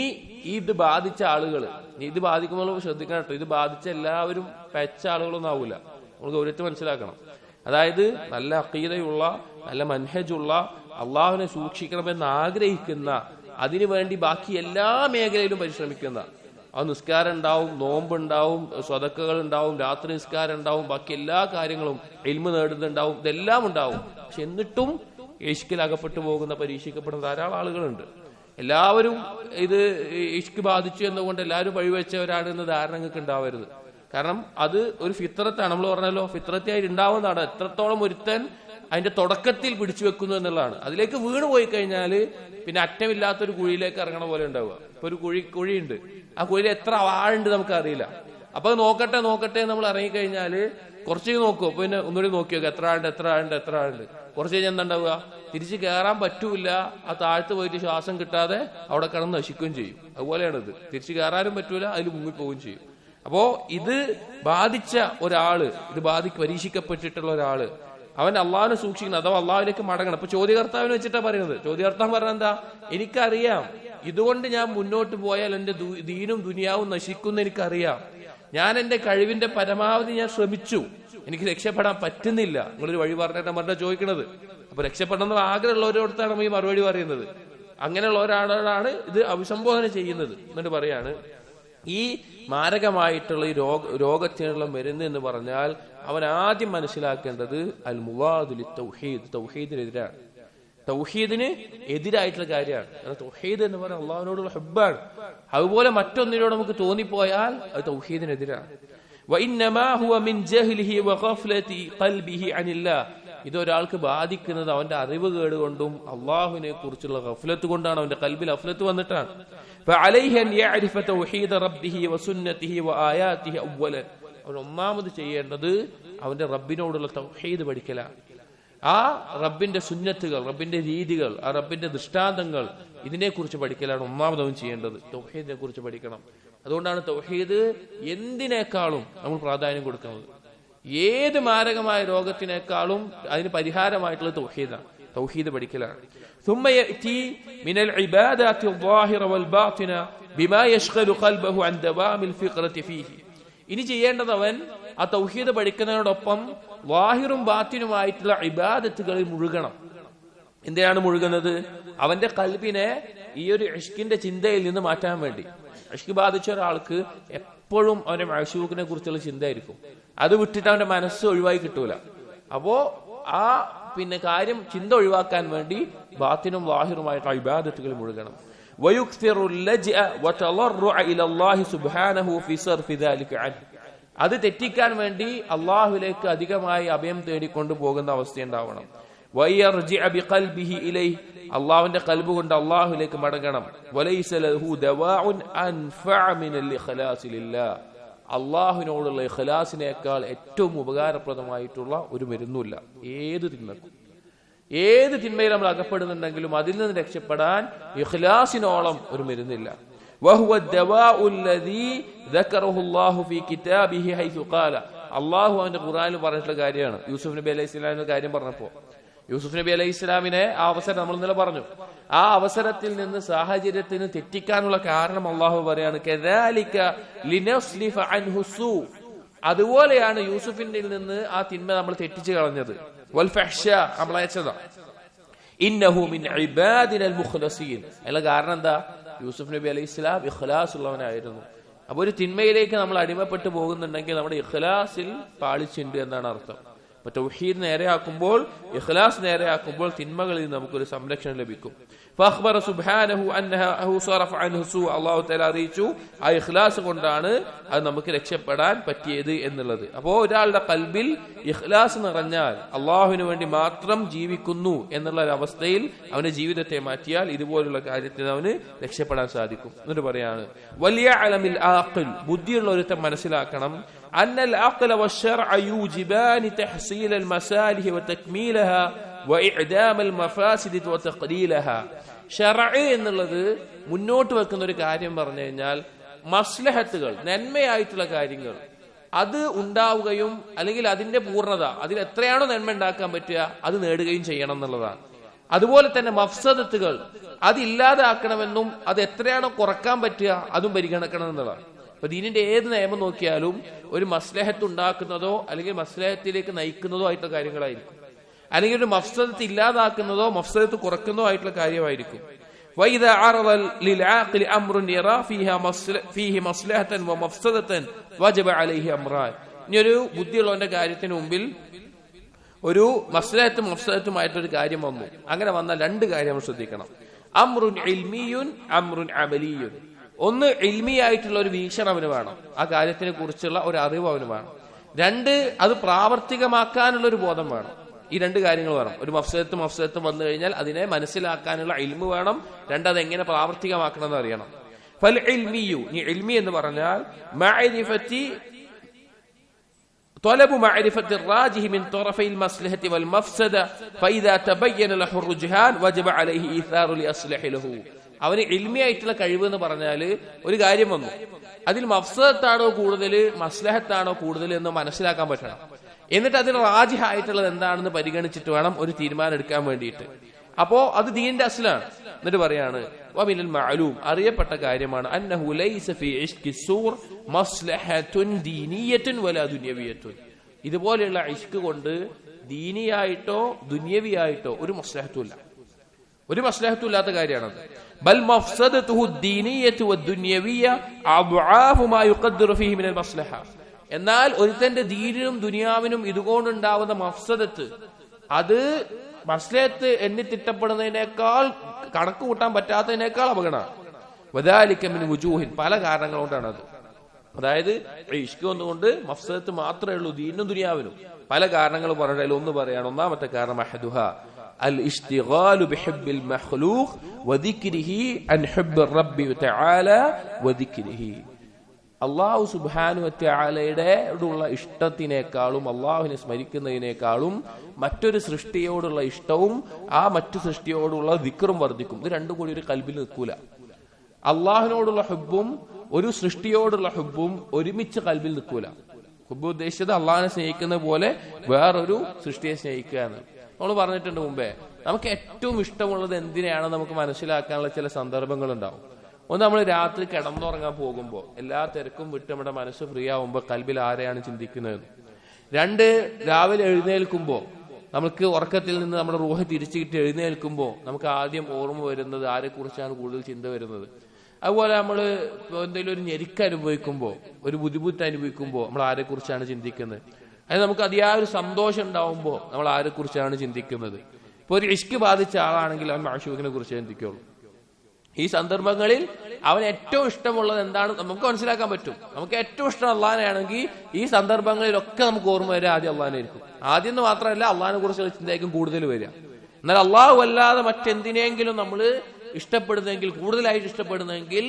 ഇത് ബാധിച്ച ആളുകൾ, ഇത് ബാധിക്കുമ്പോൾ ശ്രദ്ധിക്കണം കേട്ടോ, ഇത് ബാധിച്ച എല്ലാവരും പെച്ച ആളുകളൊന്നും ആവൂല. നമ്മൾ ഗൗരവത്തിൽ മനസ്സിലാക്കണം. അതായത് നല്ല അഖീദയുള്ള, നല്ല മൻഹജുള്ള, അള്ളാഹുവിനെ സൂക്ഷിക്കണമെന്ന് ആഗ്രഹിക്കുന്ന, അതിനുവേണ്ടി ബാക്കി എല്ലാ മേഖലയിലും പരിശ്രമിക്കുന്ന, ആ നിസ്കാരം ഉണ്ടാവും, നോമ്പുണ്ടാവും, സ്വതക്കകൾ ഉണ്ടാവും, രാത്രി നിസ്കാരം ഉണ്ടാവും, ബാക്കി എല്ലാ കാര്യങ്ങളും ഇൽമ് നേടുന്നുണ്ടാവും, ഇതെല്ലാം ഉണ്ടാവും. പക്ഷെ എന്നിട്ടും ഇഷ്കിൽ അകപ്പെട്ടു പോകുന്ന, പരീക്ഷിക്കപ്പെടുന്ന ധാരാളം ആളുകളുണ്ട്. എല്ലാവരും ഇത് ഇഷ്ക് ബാധിച്ചു എന്നുകൊണ്ട് എല്ലാവരും വഴിവെച്ചവരാണ് എന്ന് ധാരണ നിങ്ങൾക്ക് ഉണ്ടാവരുത്. കാരണം അത് ഒരു ഫിത്രത്താണ്. നമ്മൾ പറഞ്ഞല്ലോ, ഫിത്രത്തായിട്ട് ഉണ്ടാവുന്നതാണ്. എത്രത്തോളം ഒരുത്തൻ അതിന്റെ തുടക്കത്തിൽ പിടിച്ചു വെക്കുന്നു എന്നുള്ളതാണ്. അതിലേക്ക് വീണ് പോയി കഴിഞ്ഞാൽ പിന്നെ അറ്റമില്ലാത്തൊരു കുഴിയിലേക്ക് ഇറങ്ങണ പോലെ ഉണ്ടാവുക. ഇപ്പൊ ഒരു കുഴിയുണ്ട്, ആ കുഴിയിൽ എത്ര ആഴുണ്ട് നമുക്ക് അറിയില്ല. അപ്പൊ നോക്കട്ടെ നമ്മൾ ഇറങ്ങിക്കഴിഞ്ഞാല് കുറച്ച് നോക്കും, പിന്നെ ഒന്നുകൂടി നോക്കി നോക്കുക, എത്ര ആളുണ്ട്. കുറച്ച് കഴിഞ്ഞാൽ എന്താ ഉണ്ടാവുക? തിരിച്ച് കയറാൻ പറ്റൂല. ആ താഴ്ത്ത് പോയിട്ട് ശ്വാസം കിട്ടാതെ അവിടെ കിടന്ന് നശിക്കുകയും ചെയ്യും. അതുപോലെയാണിത്. തിരിച്ച് കയറാനും പറ്റൂല, അതിൽ മുങ്ങിപ്പോവുകയും ചെയ്യും. അപ്പോ ഇത് ബാധിച്ച ഒരാള്, ഇത് പരീക്ഷിക്കപ്പെട്ടിട്ടുള്ള ഒരാള്, അവൻ അള്ളാഹുവിനെ സൂക്ഷിക്കണം, അഥവാ അള്ളാഹുവിലേക്ക് മടങ്ങണം. അപ്പൊ ചോദ്യകർത്താവിനെ വെച്ചിട്ടാ പറയുന്നത്. ചോദ്യകർത്താവ് പറഞ്ഞ എന്താ? എനിക്കറിയാം ഇതുകൊണ്ട് ഞാൻ മുന്നോട്ട് പോയാൽ എന്റെ ദീനും ദുനിയാവും നശിക്കുമെന്ന് എനിക്കറിയാം. ഞാൻ എന്റെ കഴിവിന്റെ പരമാവധി ഞാൻ ശ്രമിച്ചു, എനിക്ക് രക്ഷപ്പെടാൻ പറ്റുന്നില്ല. നിങ്ങളൊരു വഴി പറഞ്ഞിട്ട് മറുപടി ചോദിക്കുന്നത്. അപ്പൊ രക്ഷപ്പെടണമെന്ന് ആഗ്രഹമുള്ളവരോടത്താണ് ഈ മറുപടി പറയുന്നത്. അങ്ങനെയുള്ള ഒരാളാണ് ഇത് അഭിസംബോധന ചെയ്യുന്നത്. എന്നിട്ട് പറയാണ്, ഈ മാരകമായിട്ടുള്ള ഈ രോഗത്തിനുള്ള മരുന്ന് എന്ന് പറഞ്ഞാൽ അവൻ ആദ്യം മനസ്സിലാക്കേണ്ടത് അൽ മുവാദുലി തൗഹീദ്, തൗഹീദിനെതിരാണ്. തൗഹീദിന് എതിരായിട്ടുള്ള കാര്യമാണ്. തൗഹീദ് എന്ന് പറഞ്ഞാൽ അള്ളാഹുവിനോടുള്ള ഹബ്ബാണ്. അതുപോലെ മറ്റൊന്നിനോട് നമുക്ക് തോന്നിപ്പോയാൽ അത് തൗഹീദിനെതിരാണ്. ഇതൊരാൾക്ക് ബാധിക്കുന്നത് അവന്റെ അറിവ് കേടുകൊണ്ടും അള്ളാഹുവിനെ കുറിച്ചുള്ള ഗഫ്ലത്ത് കൊണ്ടാണ്. അവന്റെ കൽബിൽ ഗഫ്ലത്ത് വന്നിട്ടാണ്. അവൻ ഒന്നാമത് ചെയ്യേണ്ടത് അവന്റെ റബ്ബിനോടുള്ള തൗഹീദ് പഠിക്കലാണ്. ആ റബ്ബിന്റെ സുന്നത്തുകൾ, റബ്ബിന്റെ രീതികൾ, ആ റബ്ബിന്റെ ദൃഷ്ടാന്തങ്ങൾ, ഇതിനെക്കുറിച്ച് പഠിക്കലാണ് ഒന്നാമത് അവൻ ചെയ്യേണ്ടത്. തൗഹീദിനെ കുറിച്ച് പഠിക്കണം. അതുകൊണ്ടാണ് തൗഹീദ് എന്തിനേക്കാളും നമ്മൾ പ്രാധാന്യം കൊടുക്കുന്നത്. ഏത് മാരകമായ രോഗത്തിനേക്കാളും അതിന് പരിഹാരമായിട്ടുള്ള തൗഹീദാണ്. തൗഹീദ് പഠിക്കലാണ്. ثم يأتي من العبادات الظاهرة والباطنة بما يشغل قلبه عن دوام الفكرة فيه. ഇനി ചെയ്യേണ്ടത് അവൻ ആ തൗഹീദ് പഠിക്കുന്നതിനോടൊപ്പം വാഹിറും ബാത്തിനുമായിട്ടുള്ള ഇബാദത്തുകളിൽ മുഴുകണം. എന്തിനാണ് മുഴുകുന്നത്? അവന്റെ കൽബിനെ ഈ ഒരു ഇഷ്കിന്റെ ചിന്തയിൽ നിന്ന് മാറ്റാൻ വേണ്ടി. ഇഷ്ക് ബാധിച്ച ഒരാൾക്ക് എപ്പോഴും അവന്റെ മഅ്ശൂഖിനെ കുറിച്ചുള്ള ചിന്തയായിരിക്കും. അത് വിട്ടിട്ട് അവന്റെ മനസ്സ് ഒഴിവായി കിട്ടൂല. അപ്പോ ആ കാര്യം ചിന്ത ഒഴിവാക്കാൻ വേണ്ടി ബാത്തിനും വാഹിറുമായിട്ടുള്ള ഇബാദത്തുകളിൽ മുഴുകണം. അത് തെറ്റിക്കാൻ വേണ്ടി അള്ളാഹുലേക്ക് അധികമായി അഭയം തേടിക്കൊണ്ടു പോകുന്ന അവസ്ഥയുണ്ടാവണം. അള്ളാഹുവിന്റെ കൽബ് കൊണ്ട് അള്ളാഹുലേക്ക് മടങ്ങണം. അള്ളാഹുവിനോടുള്ള ഇഖ്ലാസിനേക്കാൾ ഏറ്റവും ഉപകാരപ്രദമായിട്ടുള്ള ഒരു മരുന്നുമില്ല ഏത് തിന്മക്കും. ഏത് തിന്മയിൽ നമ്മൾ അകപ്പെടുന്നുണ്ടെങ്കിലും അതിൽ നിന്ന് രക്ഷപ്പെടാൻ ഇഖ്ലാസിനോളം ഒരു മരുന്നില്ല. അള്ളാഹു അവന്റെ ഖുർആനിൽ പറഞ്ഞിട്ടുള്ള കാര്യമാണ്. യൂസുഫ് നബി അലൈഹി സ്വലാമിന്റെ കാര്യം പറഞ്ഞപ്പോ യൂസുഫ് നബി അലൈഹി ഇസ്ലാമിനെ ആ അവസരം നമ്മൾ ഇന്നലെ പറഞ്ഞു. ആ അവസരത്തിൽ നിന്ന് സാഹചര്യത്തിന് തെറ്റിക്കാനുള്ള കാരണം അള്ളാഹു പറയാണ്, അതുപോലെയാണ് യൂസുഫിന്റെ നിന്ന് ആ തിന്മ നമ്മൾ തെറ്റിച്ചു കളഞ്ഞത്. നമ്മൾ അയച്ചതാ. ഇന്നഹു മിൻ ഇബാദിനൽ മുഖ്ലസീൻ. അതിന്റെ കാരണം എന്താ? യൂസുഫ് നബി അലൈഹി ഇസ്ലാം ഇഖ്ലാസ് ഉള്ളവനായിരുന്നു. അപ്പൊ ഒരു തിന്മയിലേക്ക് നമ്മൾ അടിമപ്പെട്ടു പോകുന്നുണ്ടെങ്കിൽ നമ്മുടെ ഇഖ്ലാസിൽ പാളിച്ചുണ്ട് എന്നാണ് അർത്ഥം. അപ്പൊ തൗഹീദ് നേരെയാക്കുമ്പോൾ, ഇഖ്ലാസ് നേരെയാക്കുമ്പോൾ തിന്മകളിൽ നമുക്കൊരു സംരക്ഷണം ലഭിക്കും. അല്ലാഹു തആല അറിയിച്ചു ആ ഇഖ്ലാസ് കൊണ്ടാണ് അത് നമുക്ക് രക്ഷപ്പെടാൻ പറ്റിയത് എന്നുള്ളത്. അപ്പോ ഒരാളുടെ കൽബിൽ ഇഖ്ലാസ് നിറഞ്ഞാൽ, അള്ളാഹുവിന് വേണ്ടി മാത്രം ജീവിക്കുന്നു എന്നുള്ള ഒരു അവസ്ഥയിൽ അവന്റെ ജീവിതത്തെ മാറ്റിയാൽ ഇതുപോലുള്ള കാര്യത്തിൽ അവന് രക്ഷപ്പെടാൻ സാധിക്കും. എന്നിട്ട് പറയാണ്, വലിയ അലമിൽ ആഖിൽ, ബുദ്ധിയുള്ള ഒരുത്തൻ മനസ്സിലാക്കണം, أن العقل والشرع يوجبان تحصيل المصالح وتكميلها وإعدام المفاسد وتقليلها. ശറഅ എന്നുള്ളത് മുന്നോട്ട് വെക്കുന്ന ഒരു കാര്യം പറഞ്ഞു കഴിഞ്ഞാൽ മസ്ലഹത്തുകൾ, നന്മയായിട്ടുള്ള കാര്യങ്ങൾ അത് ഉണ്ടാവുകയും അല്ലെങ്കിൽ അതിന്റെ പൂർണ്ണത, അതിൽ എത്രയാണോ നന്മ ഉണ്ടാക്കാൻ പറ്റുക അത് നേടുകയും ചെയ്യണം എന്നുള്ളതാണ്. അതുപോലെ തന്നെ മഫ്സദത്തുകൾ അതില്ലാതാക്കണമെന്നും അത് എത്രയാണോ കുറക്കാൻ പറ്റുക അതും പരിഗണിക്കണം എന്നുള്ളതാണ്. അപ്പൊ ദീനിന്റെ ഏത് നിയമം നോക്കിയാലും ഒരു മസ്ലഹത്ത് ഉണ്ടാക്കുന്നതോ അല്ലെങ്കിൽ മസ്ലഹത്തിലേക്ക് നയിക്കുന്നതോ ആയിട്ടുള്ള കാര്യങ്ങളായിരിക്കും, അല്ലെങ്കിൽ ഒരു മഫ്സദത്ത് ഇല്ലാതാക്കുന്നതോ മഫ്സദത്ത് കുറക്കുന്നതോ ആയിട്ടുള്ള കാര്യമായിരിക്കും. ഇനി ഒരു ബുദ്ധിയുള്ളവന്റെ കാര്യത്തിന് മുമ്പിൽ ഒരു മസ്ലഹത്തും മഫ്സദത്തുമായിട്ടൊരു കാര്യം വന്നു. അങ്ങനെ വന്നാൽ രണ്ട് കാര്യം നമ്മൾ ശ്രദ്ധിക്കണം. അംറുൻ ഇൽമിയുൻ അംറുൻ അമലിയുൻ. ഒന്ന്, ഇൽമിയായിട്ടുള്ള ഒരു വീക്ഷണം അവന് വേണം, ആ കാര്യത്തിനെ കുറിച്ചുള്ള ഒരു അറിവ് അവന് വേണം. രണ്ട്, അത് പ്രാവർത്തികമാക്കാനുള്ള ഒരു ബോധം വേണം. ഈ രണ്ട് കാര്യങ്ങൾ വേണം. ഒരു മഫ്സദത്തും വന്നു കഴിഞ്ഞാൽ അതിനെ മനസ്സിലാക്കാനുള്ള ഇൽമ് വേണം. രണ്ട്, അതെങ്ങനെ പ്രാവർത്തികമാക്കണം എന്ന് അറിയണം. ഫൽ ഇൽമിയു, ഈ ഇൽമി എന്ന് പറഞ്ഞാൽ طلب معرفة الراجح من طرفي المصلحة والمفسدة فإذا تبين له الرجحان وجب عليه إيثار لأصلح له. അവന് ഇൽമിയായിട്ടുള്ള കഴിവ് എന്ന് പറഞ്ഞാല് ഒരു കാര്യം വന്നു, അതിൽ മഫ്സദത്താണോ കൂടുതൽ മസ്ലഹത്താണോ കൂടുതൽ എന്ന് മനസ്സിലാക്കാൻ പറ്റണം. എന്നിട്ട് അതിൽ റാജിഹ് ആയിട്ടുള്ളത് എന്താണെന്ന് പരിഗണിച്ചിട്ട് വേണം ഒരു തീരുമാനം എടുക്കാൻ വേണ്ടിയിട്ട്. അപ്പോ അത് ദീനിന്റെ അസ്ലാണ്. എന്നിട്ട് പറയാണ് വമിനൽ മഅലൂം, അറിയപ്പെട്ട കാര്യമാണ്, അന്നഹു ലൈസ ഫീ ഇശ്ഖി സൂർ മസ്ലഹത്തുൻ ദീനിയത്തുൻ വലാ ദുനിയവിയത്തുൻ. ഇതുപോലെയുള്ള ഇശ്ഖ് കൊണ്ട് ദീനിയായിട്ടോ ദുനിയവിയായിട്ടോ ഒരു മസ്ലഹത്തുമില്ല, ഒരു മസ്ലഹത്തുമില്ലാത്ത കാര്യമാണത്. ബൽ മഫ്സദതുഹു ദീനിയത്തു വദ്ദുനിയവിയ അദ്ആഫു മാ യുഖദ്ദറു ഫീഹി മിനൽ മസ്ലഹ. എന്നാൽ ഒരുത്തന്റെ ദീനിനും ദുനിയാവിനും ഇതുകൊണ്ടുണ്ടാവുന്ന മഫ്സദത്ത്, അത് മസ്ലഹത്ത് എണ്ണി തിട്ടപ്പെടുന്നതിനേക്കാൾ, കണക്ക് കൂട്ടാൻ പറ്റാത്തതിനേക്കാൾ അപകടമാണ്. വദാലിക മിൻ വുജൂഹിൻ, പല കാരണങ്ങൾ കൊണ്ടാണ് അത്. അതായത് ഇഷ്ക് ഒന്നുകൊണ്ട് മഫ്സദത്ത് മാത്രമേ ഉള്ളൂ ദീനിനും ദുനിയാവിനും. പല കാരണങ്ങൾ പറഞ്ഞാൽ ഒന്ന് പറയാണ്. ഒന്നാമത്തെ കാരണം അഹദുഹ അൽ ഇഷ്തിഗാലു ബിഹബ്ബിൽ മഖ്ലൂഖ് വദിക്രിഹി അൻ ഹബ്ബിർ റബ്ബി തആല വദിക്രിഹി. അല്ലാഹു സുബ്ഹാനഹു വ തആലയുടെ ഉള്ള ഇഷ്ടത്തിനേക്കാളും അല്ലാഹുവിനെ സ്മരിക്കുന്നതിനേക്കാളും മറ്റൊരു സൃഷ്ടിയോടുള്ള ഇഷ്ടവും ആ മറ്റു സൃഷ്ടിയോടുള്ള ദിക്റും വർദ്ധിക്കും. ഇത് രണ്ടും കൂടി ഒരു കൽബിൽ നിൽക്കൂല. അള്ളാഹുവിനോടുള്ള ഹുബ്ബും ഒരു സൃഷ്ടിയോടുള്ള ഹുബ്ബും ഒരുമിച്ച് കൽബിൽ നിൽക്കൂല. ഹുബ്ബ് ഉദ്ദേശിച്ചത് അള്ളാഹിനെ സ്നേഹിക്കുന്ന പോലെ വേറൊരു സൃഷ്ടിയെ സ്നേഹിക്കുക എന്ന് നമ്മൾ പറഞ്ഞിട്ടുണ്ട് മുമ്പേ. നമുക്ക് ഏറ്റവും ഇഷ്ടമുള്ളത് എന്തിനെയാണെന്ന് നമുക്ക് മനസ്സിലാക്കാനുള്ള ചില സന്ദർഭങ്ങൾ ഉണ്ടാവും. ഒന്ന്, നമ്മൾ രാത്രി കിടന്നുറങ്ങാൻ പോകുമ്പോൾ എല്ലാ തിരക്കും വിട്ട് നമ്മുടെ മനസ്സ് ഫ്രീ ആവുമ്പോൾ കൽബിൽ ആരെയാണ് ചിന്തിക്കുന്നത്. രണ്ട്, രാവിലെ എഴുന്നേൽക്കുമ്പോൾ നമുക്ക് ഉറക്കത്തിൽ നിന്ന് നമ്മുടെ റൂഹ് തിരിച്ചിട്ട് എഴുന്നേൽക്കുമ്പോൾ നമുക്ക് ആദ്യം ഓർമ്മ വരുന്നത് ആരെക്കുറിച്ചാണ് കൂടുതൽ ചിന്ത വരുന്നത്. അതുപോലെ നമ്മൾ എന്തെങ്കിലും ഒരു ഞെരുക്ക് അനുഭവിക്കുമ്പോൾ, ഒരു ബുദ്ധിമുട്ട് അനുഭവിക്കുമ്പോൾ നമ്മൾ ആരെക്കുറിച്ചാണ് ചിന്തിക്കുന്നത്. അത് നമുക്ക് അതിയായ ഒരു സന്തോഷം ഉണ്ടാവുമ്പോൾ നമ്മൾ ആരെക്കുറിച്ചാണ് ചിന്തിക്കുന്നത്. ഇപ്പൊ ഒരു ഇഷ്ക് ബാധിച്ച ആളാണെങ്കിൽ അവൻ മഅ്ശൂഖിനെ കുറിച്ച് ചിന്തിക്കുള്ളൂ. ഈ സന്ദർഭങ്ങളിൽ അവൻ ഏറ്റവും ഇഷ്ടമുള്ളത് എന്താണ് നമുക്ക് മനസ്സിലാക്കാൻ പറ്റും. നമുക്ക് ഏറ്റവും ഇഷ്ടം അള്ളാഹിനെയാണെങ്കിൽ ഈ സന്ദർഭങ്ങളിലൊക്കെ നമുക്ക് ഓർമ്മ വരിക ആദ്യം അള്ളാഹിനായിരിക്കും. ആദ്യം എന്ന് മാത്രമല്ല, അള്ളാഹിനെ കുറിച്ചുള്ള ചിന്തയായിരിക്കും കൂടുതൽ വരിക. എന്നാൽ അള്ളാഹു അല്ലാതെ മറ്റെന്തിനെങ്കിലും നമ്മൾ ഇഷ്ടപ്പെടുന്നെങ്കിൽ, കൂടുതലായിട്ട് ഇഷ്ടപ്പെടുന്നെങ്കിൽ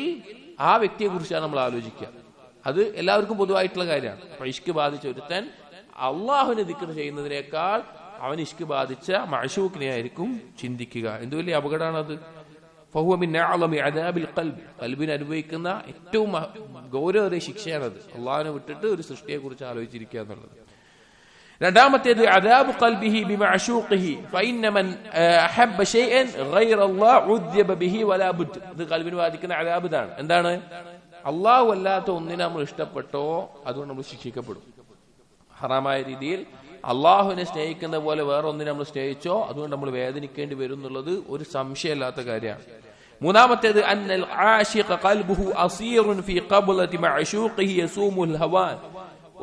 ആ വ്യക്തിയെ കുറിച്ചാണ് നമ്മൾ ആലോചിക്കുക. അത് എല്ലാവർക്കും പൊതുവായിട്ടുള്ള കാര്യമാണ്. അപ്പൊ ഇഷ്ക് ബാധിച്ച ഒരുത്തൻ അള്ളാഹുവിനെ ദിക്ർ ചെയ്യുന്നതിനേക്കാൾ അവൻ ഇഷ്ക് ബാധിച്ച മഅ്ശൂഖിനെ ആയിരിക്കും ചിന്തിക്കുക. എന്ത് വലിയ അപകടമാണത്. ഫഹുവ മിൻ അഅ്ളമി അദാബിൽ ഖൽബ്, ഖൽബിനെ അനുഭവിക്കുന്ന ഏറ്റവും ഗൗരവമായ ശിക്ഷയാണത്. അള്ളാഹുവിനെ വിട്ടിട്ട് ഒരു സൃഷ്ടിയെ കുറിച്ച് ആലോചിച്ചിരിക്കുക എന്നുള്ളത്. രണ്ടാമത്തേത് അദാബു ഖൽബിഹി ബിമഅ്ശൂഖിഹി ഫഇന്ന മൻ അഹബ്ബ ശൈഅൻ ഗൈറ അല്ലാഹ് ഉദ്ദിബ ബിഹി വലാ ബുദ്. ഇത് ഖൽബിനെ ബാധിക്കുന്ന അദാബ് ഇതാണ്. എന്താണ്? അള്ളാഹു അല്ലാത്ത ഒന്നിനെ നമ്മൾ ഇഷ്ടപ്പെട്ടോ അതുകൊണ്ട് നമ്മൾ ശിക്ഷിക്കപ്പെടും. ഹറാമായ രീതിയിൽ അള്ളാഹുവിനെ സ്നേഹിക്കുന്ന പോലെ വേറെ ഒന്നിനെ നമ്മൾ സ്നേഹിച്ചോ അതുകൊണ്ട് നമ്മൾ വേദനിക്കേണ്ടി വരും എന്നുള്ളത് ഒരു സംശയമില്ലാത്ത കാര്യമാണ്. മൂന്നാമത്തേത് അന്നൽ ആശിഖ ഖൽബുഹു അസീറുൻ ഫീ ഖബ്ലതി മഅ്ശൂഖിഹി യസൂമുൽ ഹവാൻ.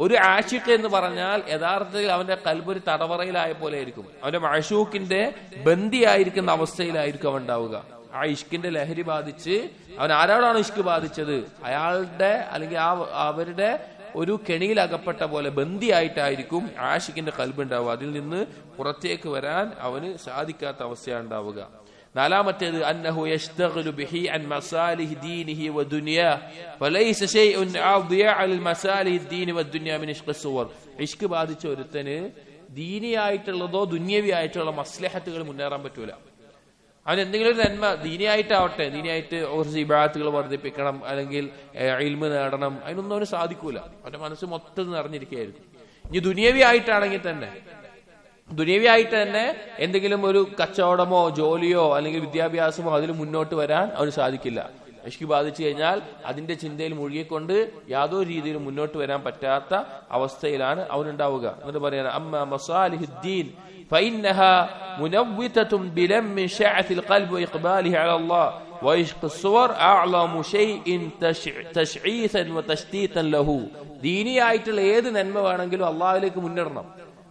ഒരു ആശിഖ് എന്ന് പറഞ്ഞാൽ യഥാർത്ഥത്തിൽ അവന്റെ കൽബ് ഒരു തടവറയിലായ പോലെ ആയിരിക്കും. അവന്റെ മഅ്ശൂഖിന്റെ ബന്ദിയായിരിക്കുന്ന അവസ്ഥയിലായിരിക്കും അവൻ ഉണ്ടാവുക. ആ ഇഷ്കിന്റെ ലഹരി ബാധിച്ച് അവൻ ആരോടാണ് ഇഷ്ക് ബാധിച്ചത്, അയാളുടെ അല്ലെങ്കിൽ അവരുടെ ഒരു കെണിയിൽ അകപ്പെട്ട പോലെ ബന്ദിയായിട്ടായിരിക്കും ആഷിഖിന്റെ കൽബ് ഉണ്ടാവുക. അതിൽ നിന്ന് പുറത്തേക്ക് വരാൻ അവന് സാധിക്കാത്ത അവസ്ഥയാണ് ഉണ്ടാവുക. നാലാമത്തേത് അന്നഹു യശ്തഗിലു ബിഹി അൻ മസാലിഹി ദീനിഹി വദുനിയാ ഫലൈസ ശൈഉൻ അദ്യാ അൽ മസാലിഹി ദീനി വദുനിയാ മിൻ ഇശ്ഖി സുവർ. ഇഷ്ക് ബാധിച്ച ഒരുത്തന് ദീനിയായിട്ടുള്ളതോ ദുനിയവി ആയിട്ടുള്ള മസ്ലഹത്തുകൾ മുന്നേറാൻ പറ്റൂല. അവൻ എന്തെങ്കിലും ഒരു നന്മ ദീനിയായിട്ടാവട്ടെ, ദീനിയായിട്ട് കുറച്ച് ഇബാദത്തുകൾ വർദ്ധിപ്പിക്കണം, അല്ലെങ്കിൽ ഇൽമ് നേടണം, അതിനൊന്നും അവന് സാധിക്കൂല. അവന്റെ മനസ്സ് മൊത്തം നിറഞ്ഞിരിക്കുകയായിരിക്കും. ഇനി ദുനിയവി ആയിട്ടാണെങ്കിൽ തന്നെ, ദുനിയവി ആയിട്ട് തന്നെ എന്തെങ്കിലും ഒരു കച്ചവടമോ ജോലിയോ അല്ലെങ്കിൽ വിദ്യാഭ്യാസമോ അതിൽ മുന്നോട്ട് വരാൻ അവന് സാധിക്കില്ല. ഇഷ്ക് ബാധിച്ചു കഴിഞ്ഞാൽ അതിന്റെ ചിന്തയിൽ മുഴുകിക്കൊണ്ട് യാതൊരു രീതിയിലും മുന്നോട്ട് വരാൻ പറ്റാത്ത അവസ്ഥയിലാണ് അവനുണ്ടാവുക. എന്നിട്ട് പറയാൻ അമ്മ മസാലിഹുദ്ദീൻ فإنها منوتة بلم شعث القلب وإقباله على الله وعشق الصور أعظم شيء تشعيثا وتشتيتا له. ദീനിയായിട്ടുള്ള ഏത് നന്മ വേണമെങ്കിലും അള്ളാഹുവിലേക്ക് മുന്നേറണം.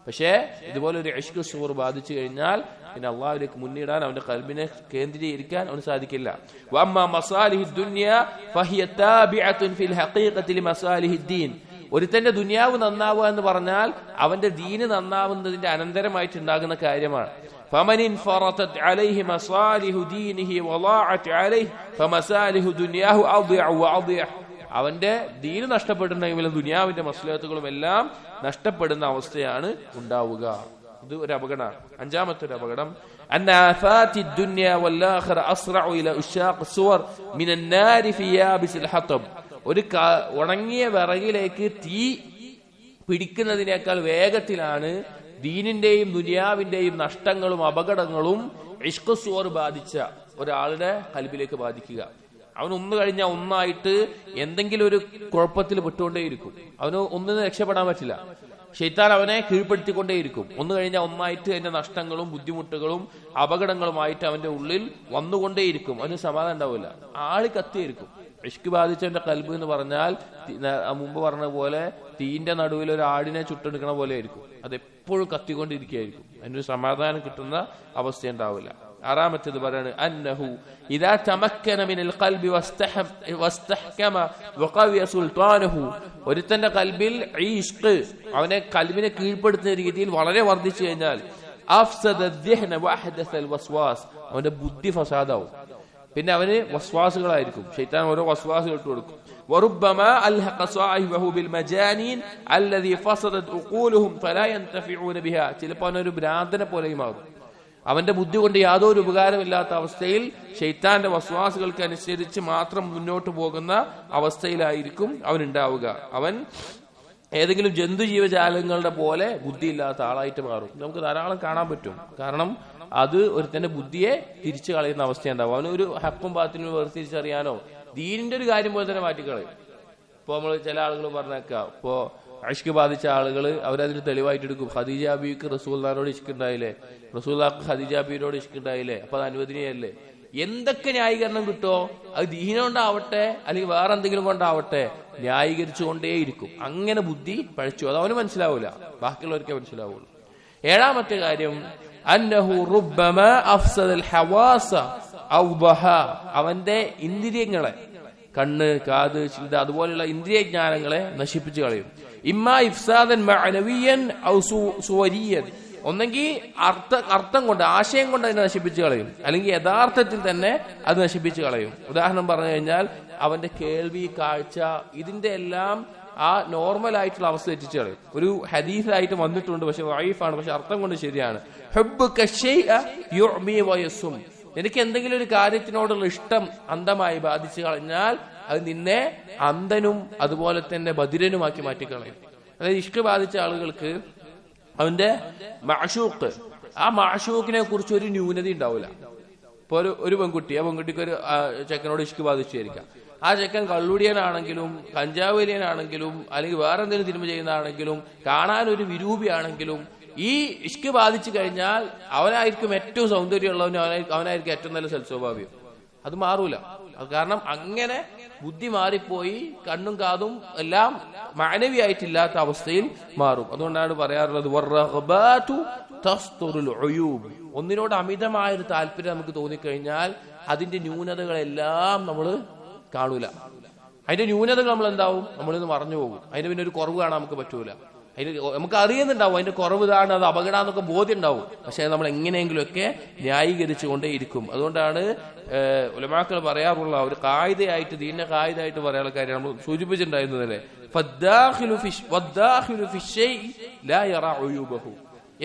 പക്ഷേ ഇതുപോലെ ഒരു ഇഷ്ക് സുവർ ബാധിച്ചു കഴിഞ്ഞാൽ പിന്നെ അള്ളാഹുവിലേക്ക് മുന്നിടാൻ അവന്റെ കൽബിനെ കേന്ദ്രീകരിക്കാൻ അവന് സാധിക്കില്ല. വഅമ്മാ മസാലിഹുദ് ദുനിയ ഫഹിയ താബിഅത്തുൻ ഫിൽ ഹഖീഖത്തി ലിമസാലിഹിദ് ദീൻ. ഒരുത്തന്റെ ദുനിയാവ് നന്നാവുക എന്ന് പറഞ്ഞാൽ അവന്റെ ദീന് നന്നാവുന്നതിന്റെ അനന്തരമായിട്ടുണ്ടാകുന്ന കാര്യമാണ്. ഫമനിൻ ഫറതത് അലൈഹി മസാലിഹു ദീനിഹി വളാഅത് അലൈഹി ഫമസാലിഹു ദുനിയാഹു അദ്യ വഅദ്യ. അവന്റെ ദീന് നഷ്ടപ്പെട്ടിട്ടുണ്ടെങ്കിൽ ദുനിയാവിന്റെ മസ്ലഹത്തുകളും എല്ലാം നഷ്ടപ്പെടുന്ന അവസ്ഥയാണ് ഉണ്ടാവുക. ഇത് ഒരു അപകടമാണ്. അഞ്ചാമത്തെ ഒരു അപകടം അന്ന ആഫാത്തി ദുനിയ വൽആഖിറ അസ്റഉ ഇല ഉശാഖ് സുവർ മിനൻ നാരി ഫി യാബിസിൽ ഹതബ്. ഒരു ഉണങ്ങിയ വിറകിലേക്ക് തീ പിടിക്കുന്നതിനേക്കാൾ വേഗത്തിലാണ് ദീനിന്റെയും ദുനിയാവിന്റെയും നഷ്ടങ്ങളും അപകടങ്ങളും ഇഷ്ക് സുവർ ബാധിച്ച ഒരാളുടെ കൽബിലേക്ക് ബാധിക്കുക. അവൻ ഒന്ന് കഴിഞ്ഞാൽ ഒന്നായിട്ട് എന്തെങ്കിലും ഒരു കുഴപ്പത്തിൽ പെട്ടുകൊണ്ടേയിരിക്കും. അവന് ഒന്നിനും രക്ഷപ്പെടാൻ പറ്റില്ല. ശൈത്താൻ അവനെ കീഴ്പ്പെടുത്തിക്കൊണ്ടേയിരിക്കും. ഒന്ന് കഴിഞ്ഞാൽ ഒന്നായിട്ട് അതിന്റെ നഷ്ടങ്ങളും ബുദ്ധിമുട്ടുകളും അപകടങ്ങളുമായിട്ട് അവന്റെ ഉള്ളിൽ വന്നുകൊണ്ടേയിരിക്കും. അവന് സമാധാനം ഉണ്ടാവില്ല. ആള് കത്തിയായിരിക്കും. ഇഷ്ക് ബാധിച്ചവന്റെ കൽബ് എന്ന് പറഞ്ഞാൽ മുമ്പ് പറഞ്ഞ പോലെ തീന്റെ നടുവിൽ ഒരു ആടിനെ ചുട്ടെടുക്കണ പോലെ ആയിരിക്കും. അതെപ്പോഴും കത്തിക്കൊണ്ടിരിക്കുകയായിരിക്കും. അതിനൊരു സമാധാനം കിട്ടുന്ന അവസ്ഥ ഉണ്ടാവില്ല. ആറാമത്തേത് പറയാണ് അന്നഹു ഇദാ തമക്കന മിനൽ ഖൽബി വസ്തഹ്കമ വഖവിയ സുൽത്താനുഹു. ഒരുത്തന്റെ കൽബിൽ ഈ ഇഷ്ക് അവനെ കൽബിനെ കീഴ്പ്പെടുത്തുന്ന രീതിയിൽ വളരെ വർദ്ധിച്ചു കഴിഞ്ഞാൽ അഫ്സദ അദ്ദിഹ്ന വഅഹദസൽ വസ്വാസ്, അവന്റെ ബുദ്ധി ഫസാദാവും. പിന്നെ അവന് വസ്വാസുകളായിരിക്കും. ശൈത്താൻ ഓരോ വസ്വാസുകൾ ഇട്ട് കൊടുക്കും. വറുബ്ബമാ അൽഹഖ സാഹിബഹു ബിൽ മജാനീൻ അല്ലദീ ഫസദത് ഉഖൂലുഹും ഫലാ യൻതഫിഊന ബിഹാ. ചിലപ്പോൾ അവനൊരു ഭ്രാന്തനെ പോലെയും ആകും. അവന്റെ ബുദ്ധി കൊണ്ട് യാതൊരു ഉപകാരമില്ലാത്ത അവസ്ഥയിൽ ശൈത്താന്റെ വസ്വാസുകൾക്ക് അനുസരിച്ച് മാത്രം മുന്നോട്ട് പോകുന്ന അവസ്ഥയിലായിരിക്കും അവനുണ്ടാവുക. അവൻ ഏതെങ്കിലും ജന്തുജീവജാലങ്ങളുടെ പോലെ ബുദ്ധിയില്ലാത്ത ആളായിട്ട് മാറും. നമുക്ക് ധാരാളം കാണാൻ പറ്റും. കാരണം അത് ഒരുത്തന്റെ ബുദ്ധിയെ തിരിച്ചു കളയുന്ന അവസ്ഥയുണ്ടാവും. അവനൊരു ഹക്കും ബാത്തിനും വേർതിരിച്ചറിയാനോ ദീനിന്റെ ഒരു കാര്യം പോലെ തന്നെ മാറ്റിക്കളയും. ഇപ്പൊ നമ്മൾ ചില ആളുകൾ പറഞ്ഞേക്കാം, ഇപ്പോ ഇഷ്ക് ബാധിച്ച ആളുകൾ അവരതിന് തെളിവായിട്ട് എടുക്കും. ഖദീജ ബീവിക്ക് റസൂലുള്ളാഹിനോട് ഇഷ്ക് ഉണ്ടായില്ലേ, റസൂലുള്ളാഹിക്ക് ഖദീജ ബീവിനോട് ഇഷ്ക് ഉണ്ടായില്ലേ, അപ്പൊ അത് അനുവദനീയല്ലേ? എന്തൊക്കെ ന്യായീകരണം കിട്ടോ അത് ദീന കൊണ്ടാവട്ടെ അല്ലെങ്കിൽ വേറെ എന്തെങ്കിലും കൊണ്ടാവട്ടെ ന്യായീകരിച്ചുകൊണ്ടേയിരിക്കും. അങ്ങനെ ബുദ്ധി പഴച്ചു. അത് അവന് മനസ്സിലാവൂല, ബാക്കിയുള്ളവർക്കേ മനസ്സിലാവുള്ളൂ. ഏഴാമത്തെ കാര്യം അന്നഹു റുബ്ബമാ അഫ്സദൽ ഹവാസ ഔ ദഹ. അവന്റെ ഇന്ദ്രിയങ്ങളെ, കണ്ണ്, കാത്, ചിന്ത, അതുപോലെയുള്ള ഇന്ദ്രിയ ജ്ഞാനങ്ങളെ നശിപ്പിച്ചു കളയും. ഇമ്മാ ഇഫ്സാദൻ മഅനവിയൻ ഔ സുവരിയൻ. ഒന്നെങ്കിൽ അർത്ഥം കൊണ്ട്, ആശയം കൊണ്ട് അതിനെ നശിപ്പിച്ചു കളയും, അല്ലെങ്കിൽ യഥാർത്ഥത്തിൽ തന്നെ അത് നശിപ്പിച്ചു കളയും. ഉദാഹരണം പറഞ്ഞു കഴിഞ്ഞാൽ അവന്റെ കേൾവി, കാഴ്ച, ഇതിന്റെ എല്ലാം ആ നോർമൽ ആയിട്ടുള്ള അവസ്ഥ എത്തിച്ചു കളയും. ഒരു ഹദീസായിട്ട് വന്നിട്ടുണ്ട്, പക്ഷെ വൈഫാണ്, പക്ഷെ അർത്ഥം കൊണ്ട് ശരിയാണ്. എനിക്ക് എന്തെങ്കിലും ഒരു കാര്യത്തിനോടുള്ള ഇഷ്ടം അന്ധമായി ബാധിച്ചു കളഞ്ഞാൽ അത് നിന്നെ അന്ധനും അതുപോലെ തന്നെ ബധിരനുമാക്കി മാറ്റിക്കളയും. അതായത് ഇഷ്ക് ബാധിച്ച ആളുകൾക്ക് അവന്റെ മഅ്ശൂഖ്, ആ മഅ്ശൂഖിനെ കുറിച്ച് ഒരു ന്യൂനത ഉണ്ടാവില്ല. ഇപ്പൊ ഒരു പെൺകുട്ടി, ആ പെൺകുട്ടിക്ക് ഒരു ചെക്കനോട് ഇഷ്ക് ബാധിച്ചായിരിക്കാം. ആ ചെക്കൻ കള്ളുടിയനാണെങ്കിലും കഞ്ചാവേലിയനാണെങ്കിലും അല്ലെങ്കിൽ വേറെ എന്തെങ്കിലും തിന്മ ചെയ്യുന്നതാണെങ്കിലും കാണാൻ ഒരു വിരൂപിയാണെങ്കിലും ഈ ഇഷ്ക് ബാധിച്ചു കഴിഞ്ഞാൽ അവനായിരിക്കും ഏറ്റവും സൗന്ദര്യമുള്ളവനും, അവനായിരിക്കും ഏറ്റവും നല്ല സൽസ്വഭാവിയും. അത് മാറൂല. അത് കാരണം അങ്ങനെ ബുദ്ധി മാറിപ്പോയി, കണ്ണും കാതും എല്ലാം മാനവിയായിട്ടില്ലാത്ത അവസ്ഥയിൽ മാറും. അതുകൊണ്ടാണ് പറയാറുള്ളത് ഒന്നിനോട് അമിതമായൊരു താല്പര്യം നമുക്ക് തോന്നിക്കഴിഞ്ഞാൽ അതിന്റെ ന്യൂനതകളെല്ലാം നമ്മൾ കാണൂല. അതിന്റെ ന്യൂനതകൾ നമ്മൾ എന്താവും, നമ്മളിന്ന് മറഞ്ഞു പോകും. അതിന് പിന്നെ ഒരു കുറവ് കാണാൻ നമുക്ക് പറ്റൂല. അതിന് നമുക്ക് അറിയുന്നുണ്ടാവും അതിന്റെ കുറവ് ഇതാണ്, അത് അപകടമെന്നൊക്കെ ബോധ്യം ഉണ്ടാവും. പക്ഷെ നമ്മൾ എങ്ങനെയെങ്കിലുമൊക്കെ ന്യായീകരിച്ചു കൊണ്ടേയിരിക്കും. അതുകൊണ്ടാണ് ഉലമാക്കൾ പറയാറുള്ള ഒരു കായികയായിട്ട്, ദീനിന്റെ കായികയായിട്ട് പറയാനുള്ള കാര്യം നമ്മൾ സൂചിപ്പിച്ചിട്ടുണ്ടായിരുന്നതല്ലേ,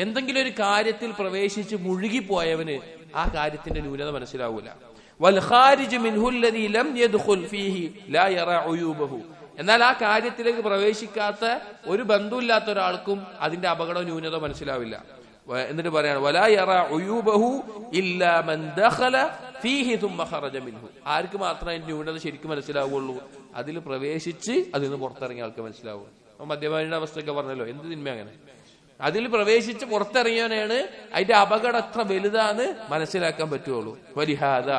എന്തെങ്കിലും ഒരു കാര്യത്തിൽ പ്രവേശിച്ച് മുഴുകിപ്പോയവന് ആ കാര്യത്തിന്റെ ന്യൂനത മനസ്സിലാവൂല. എന്നാൽ ആ കാര്യത്തിലേക്ക് പ്രവേശിക്കാത്ത ഒരു ബന്ധമില്ലാത്ത ഒരാൾക്കും അതിന്റെ അപകട ന്യൂനത മനസ്സിലാവില്ല. എന്നിട്ട് പറയാണ് വലാ യറാ ഉയൂബഹു ഇല്ലാ മൻ ദഖല ഫീഹി തുമ്മ ഖറജ മിൻഹു. ആർക്ക് മാത്രമേ അതിന്റെ ന്യൂനത ശരിക്കും മനസ്സിലാവുള്ളൂ? അതിൽ പ്രവേശിച്ച് അതിൽ നിന്ന് പുറത്തിറങ്ങിയ ആൾക്ക് മനസ്സിലാവുള്ളൂ. മദ്യപാനിയുടെ അവസ്ഥയൊക്കെ പറഞ്ഞല്ലോ, എന്ത് തിന്മ അങ്ങനെ. അതിൽ പ്രവേശിച്ച് പുറത്തിറങ്ങിയവനാണ് അതിന്റെ അപകടം എത്ര വലുതാന്ന് മനസ്സിലാക്കാൻ പറ്റുള്ളൂ. വലിഹാദ,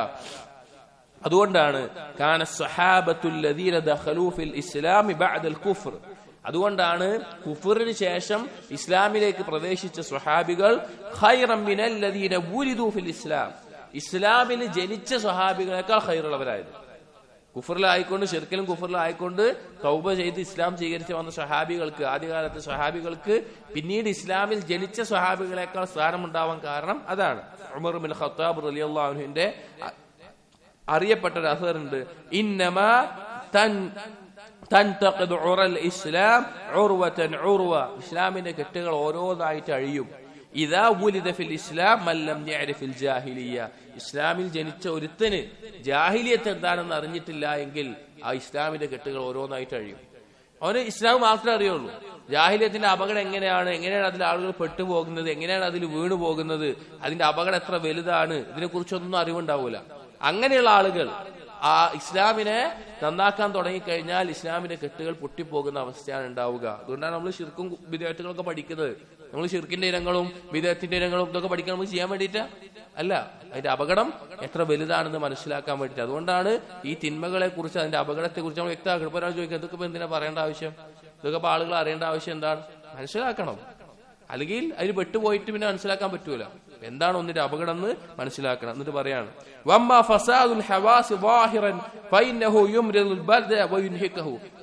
അതുകൊണ്ടാണ് കാന സ്വഹാബത്തുൽ ലദീന ദഖലൂ ഫിൽ ഇസ്ലാമി ബഅദൽ കുഫ്ർ, അതുകൊണ്ടാണ് കുഫറിന് ശേഷം ഇസ്ലാമിലേക്ക് പ്രവേശിച്ച സ്വഹാബികൾ ഖൈറൻ മിനൽ ലദീന വുലിദൂ ഫിൽ ഇസ്ലാം, ഇസ്ലാമിൽ ജനിച്ച സ്വഹാബികളെക്കാൾ ഖൈറുള്ളവരായിരുന്നു. കുഫറിലായിക്കൊണ്ട്, ശിർക്കിലും കുഫറിലായിക്കൊണ്ട് തൗബ ചെയ്ത് ഇസ്ലാം സ്വീകരിച്ച് വന്ന സ്വഹാബികൾക്ക്, ആദ്യകാലത്തെ സ്വഹാബികൾക്ക് പിന്നീട് ഇസ്ലാമിൽ ജനിച്ച സ്വഹാബികളെക്കാൾ സ്ഥാനമുണ്ടാവാൻ കാരണം അതാണ്. ഉമർ ബിൻ ഖത്താബ് റളിയല്ലാഹു അൻഹുവിന്റെ അറിയപ്പെട്ട ഒരു അസറുണ്ട്, ഇന്നമാ തൻതഖിദു ഉറൽ ഇസ്ലാം ഉർവതൻ ഉർവ, ഇസ്ലാമിന്റെ കെട്ടുകൾ ഓരോന്നായിട്ട് അഴിയും. ഇദാ വുലിദ ഫിൽ ഇസ്ലാം മൻ ലം യഅരിഫിൽ ജാഹിലിയ്യ, ഇസ്ലാമിൽ ജനിച്ച ഒരുത്തന് ജാഹിലിയത്ത് എന്താണെന്ന് അറിഞ്ഞിട്ടില്ല എങ്കിൽ ആ ഇസ്ലാമിന്റെ കെട്ടുകൾ ഓരോന്നായിട്ട് അഴിയും. അവന് ഇസ്ലാം മാത്രമേ അറിയുള്ളൂ. ജാഹിലിയത്തിന്റെ അപകടം എങ്ങനെയാണ് അതിൽ ആളുകൾ പെട്ടുപോകുന്നത്, എങ്ങനെയാണ് അതിൽ വീണു പോകുന്നത്, അതിന്റെ അപകടം എത്ര വലുതാണ്, ഇതിനെക്കുറിച്ചൊന്നും അറിവുണ്ടാവൂല. അങ്ങനെയുള്ള ആളുകൾ ആ ഇസ്ലാമിനെ നന്നാക്കാൻ തുടങ്ങിക്കഴിഞ്ഞാൽ ഇസ്ലാമിന്റെ കെട്ടുകൾ പൊട്ടിപ്പോകുന്ന അവസ്ഥയാണ് ഉണ്ടാവുക. അതുകൊണ്ടാണ് നമ്മൾ ശിർക്കും വിദേഹത്തുകളൊക്കെ പഠിക്കുന്നത്. നമ്മൾ ശിർക്കിന്റെ ഇനങ്ങളും വിദേഹത്തിന്റെ ഇനങ്ങളും ഇതൊക്കെ പഠിക്കാൻ നമുക്ക് ചെയ്യാൻ വേണ്ടിയിട്ടാ അല്ല, അതിന്റെ അപകടം എത്ര വലുതാണെന്ന് മനസ്സിലാക്കാൻ വേണ്ടിയിട്ട്. അതുകൊണ്ടാണ് ഈ തിന്മകളെ കുറിച്ച്, അതിന്റെ അപകടത്തെ കുറിച്ച് നമ്മൾ വ്യക്തമാക്കണം. ഇപ്പൊ ഒരാൾ ചോദിക്കുക, ഇതൊക്കെ ഇപ്പൊ എന്തിനാ പറയേണ്ട ആവശ്യം, ഇതൊക്കെ ഇപ്പൊ ആളുകൾ അറിയേണ്ട ആവശ്യം എന്താണ്? മനസ്സിലാക്കണം. അല്ലെങ്കിൽ അതിൽ പെട്ടുപോയിട്ട് പിന്നെ മനസ്സിലാക്കാൻ പറ്റൂല. എന്താണ് ഒന്നിന്റെ അപകടം എന്ന് മനസ്സിലാക്കണം. എന്നിട്ട് പറയാണ്,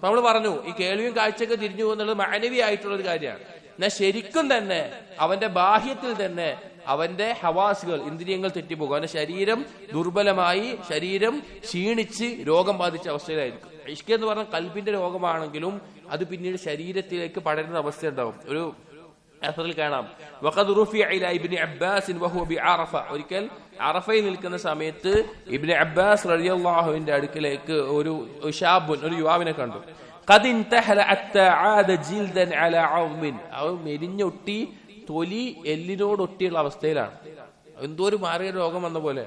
നമ്മൾ പറഞ്ഞു ഈ കേൾവിയും കാഴ്ചയൊക്കെ തിരിഞ്ഞു പോകുന്നത് മാനവി ആയിട്ടുള്ള ഒരു കാര്യമാണ്. എന്നാൽ ശരിക്കും തന്നെ അവന്റെ ബാഹ്യത്തിൽ തന്നെ അവന്റെ ഹവാസുകൾ, ഇന്ദ്രിയങ്ങൾ തെറ്റിപ്പോകും. അവന്റെ ശരീരം ദുർബലമായി, ശരീരം ക്ഷീണിച്ച് രോഗം ബാധിച്ച അവസ്ഥയിലായിരിക്കും. ഇഷ്ക് എന്ന് പറഞ്ഞ കൽബിന്റെ രോഗമാണെങ്കിലും അത് പിന്നീട് ശരീരത്തിലേക്ക് പടരുന്ന അവസ്ഥ ഉണ്ടാവും. ഒരു അസറിൽ കാണാം, ഒരിക്കൽ അറഫയിൽ നിൽക്കുന്ന സമയത്ത് ഇബ്നു അബ്ബാസ് റളിയല്ലാഹുവിന്റെ അടുക്കലേക്ക് ഒരു യുവാവിനെ കണ്ടു. അവൻ മെലിഞ്ഞൊട്ടി, തൊലി എല്ലിനോടൊട്ടിയുള്ള അവസ്ഥയിലാണ്. എന്തോ ഒരു മാറിയ രോഗം വന്ന പോലെ.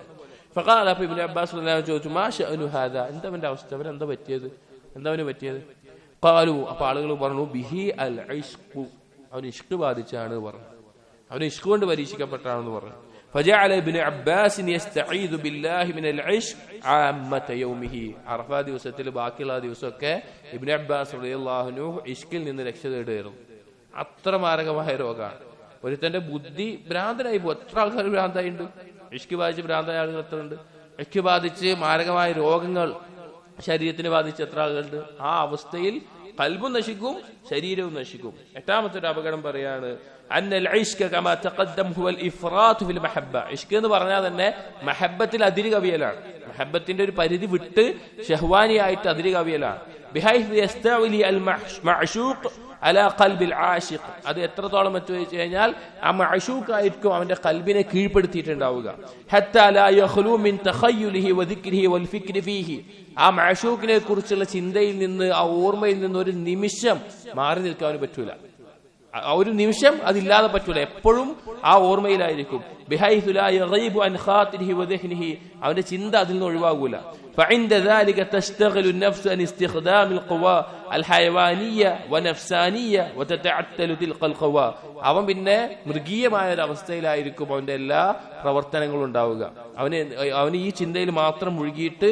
അപ്പൊ ഇബ്നു അബ്ബാസ് ചോദിച്ചു, മാ ശഅനു ഹാദാ, എന്താ അവന്റെ അവസ്ഥ, അവനെന്താ പറ്റിയത്, എന്താ അവന് പറ്റിയത്? ഖാലു, അപ്പൊ ആളുകൾ പറഞ്ഞു, ബിഹി അൽ ഇശ്ഖു, അവന് ഇഷ്ക് ബാധിച്ചാണ് പറഞ്ഞു, അവന് ഇഷ്ക് കൊണ്ട് പരീക്ഷിക്കപ്പെട്ടാണെന്ന് പറഞ്ഞു. فجعل ابن عباس يستعيذ بالله من العشق عامة يومه. അറഫാ ദിവസത്തിൽ ബാക്കിയുള്ള ദിവസമൊക്കെ ഇബ്നു അബ്ബാസ് റളിയല്ലാഹു അൻഹു ഇഷ്കിൽ നിന്ന് രക്ഷ തേടുകയായിരുന്നു. അത്ര മാരകമായ രോഗമാണ്. ഒരുത്തന്റെ ബുദ്ധി ഭ്രാന്തനായി പോകും. എത്ര ആൾക്കാർ ഭ്രാന്തായിട്ടുണ്ട്? ഇഷ്ക് ബാധിച്ച് ഭ്രാന്തായ ആളുകൾ എത്ര ഉണ്ട്? ഇഷ്ക് ബാധിച്ച് മാരകമായ രോഗങ്ങൾ ശരീരത്തിന് ബാധിച്ച് എത്ര ആളുകളുണ്ട്? ആ അവസ്ഥയിൽ ഖൽബും നശിക്കും, ശരീരവും നശിക്കും. എട്ടാമത്തെ ഒരു അപകടം പറയാണ്, അന്നൽ ഇശ്ക കമാ തഖദ്ദം ഹുവൽ ഇഫ്റാത്ത് ഫിൽ മഹബ്ബ. ഇഷ്ക് എന്ന് പറഞ്ഞാൽ തന്നെ മഹബ്ബത്തിൽ അതിര് കവിയലാണ്. മഹബ്ബത്തിന്റെ ഒരു പരിധി വിട്ട് ഷഹ്വാനിയായിട്ട് അതിര് കവിയലാണ്. ബിഹൈസ് യസ്തഉലി അൽ മഅശൂഖ് അലാ ഖൽബിൽ ആശിഖ്. അത് എത്രത്തോളം എത്തിച്ചു കഴിഞ്ഞാൽ ആ മഅശൂഖ് ആയിരിക്കും അവന്റെ ഖൽബിനെ കീഴ്പ്പെടുത്തിയിട്ടുണ്ടാവുക. ഹത്താ ലാ യഖ്ലു മിൻ തഖയ്യുലിഹി വദിക്രിഹി വൽ ഫിക്രി ഫീഹി. ആ മഅശൂഖിനെ കുറിച്ചുള്ള ചിന്തയിൽ നിന്ന്, ആ ഓർമ്മയിൽ നിന്ന് ഒരു നിമിഷം മാറി നിൽക്കാൻ പറ്റൂല. ഒരു നിമിഷം അതില്ലാതെ പറ്റൂല. എപ്പോഴും ആ ഓർമ്മയിലായിരിക്കും. ബിഹൈസു ലാ യഗീബു അൻ ഖാതിരിഹി വദഹ്നിഹി. അവന്റെ ചിന്ത അതിൽ നിന്ന് ഒഴിവാകൂല. فعند ذلك تشتغل النفس عن استخدام القوى الحيوانية ونفسانية وتتعطل تلك القوى. അവൻ പിന്നെ മൃഗീയമായ ഒരു അവസ്ഥയിലായിരിക്കും അവന്റെ എല്ലാ പ്രവർത്തനങ്ങളും ഉണ്ടാവുക. അവന് ഈ ചിന്തയിൽ മാത്രം മുഴുകിയിട്ട്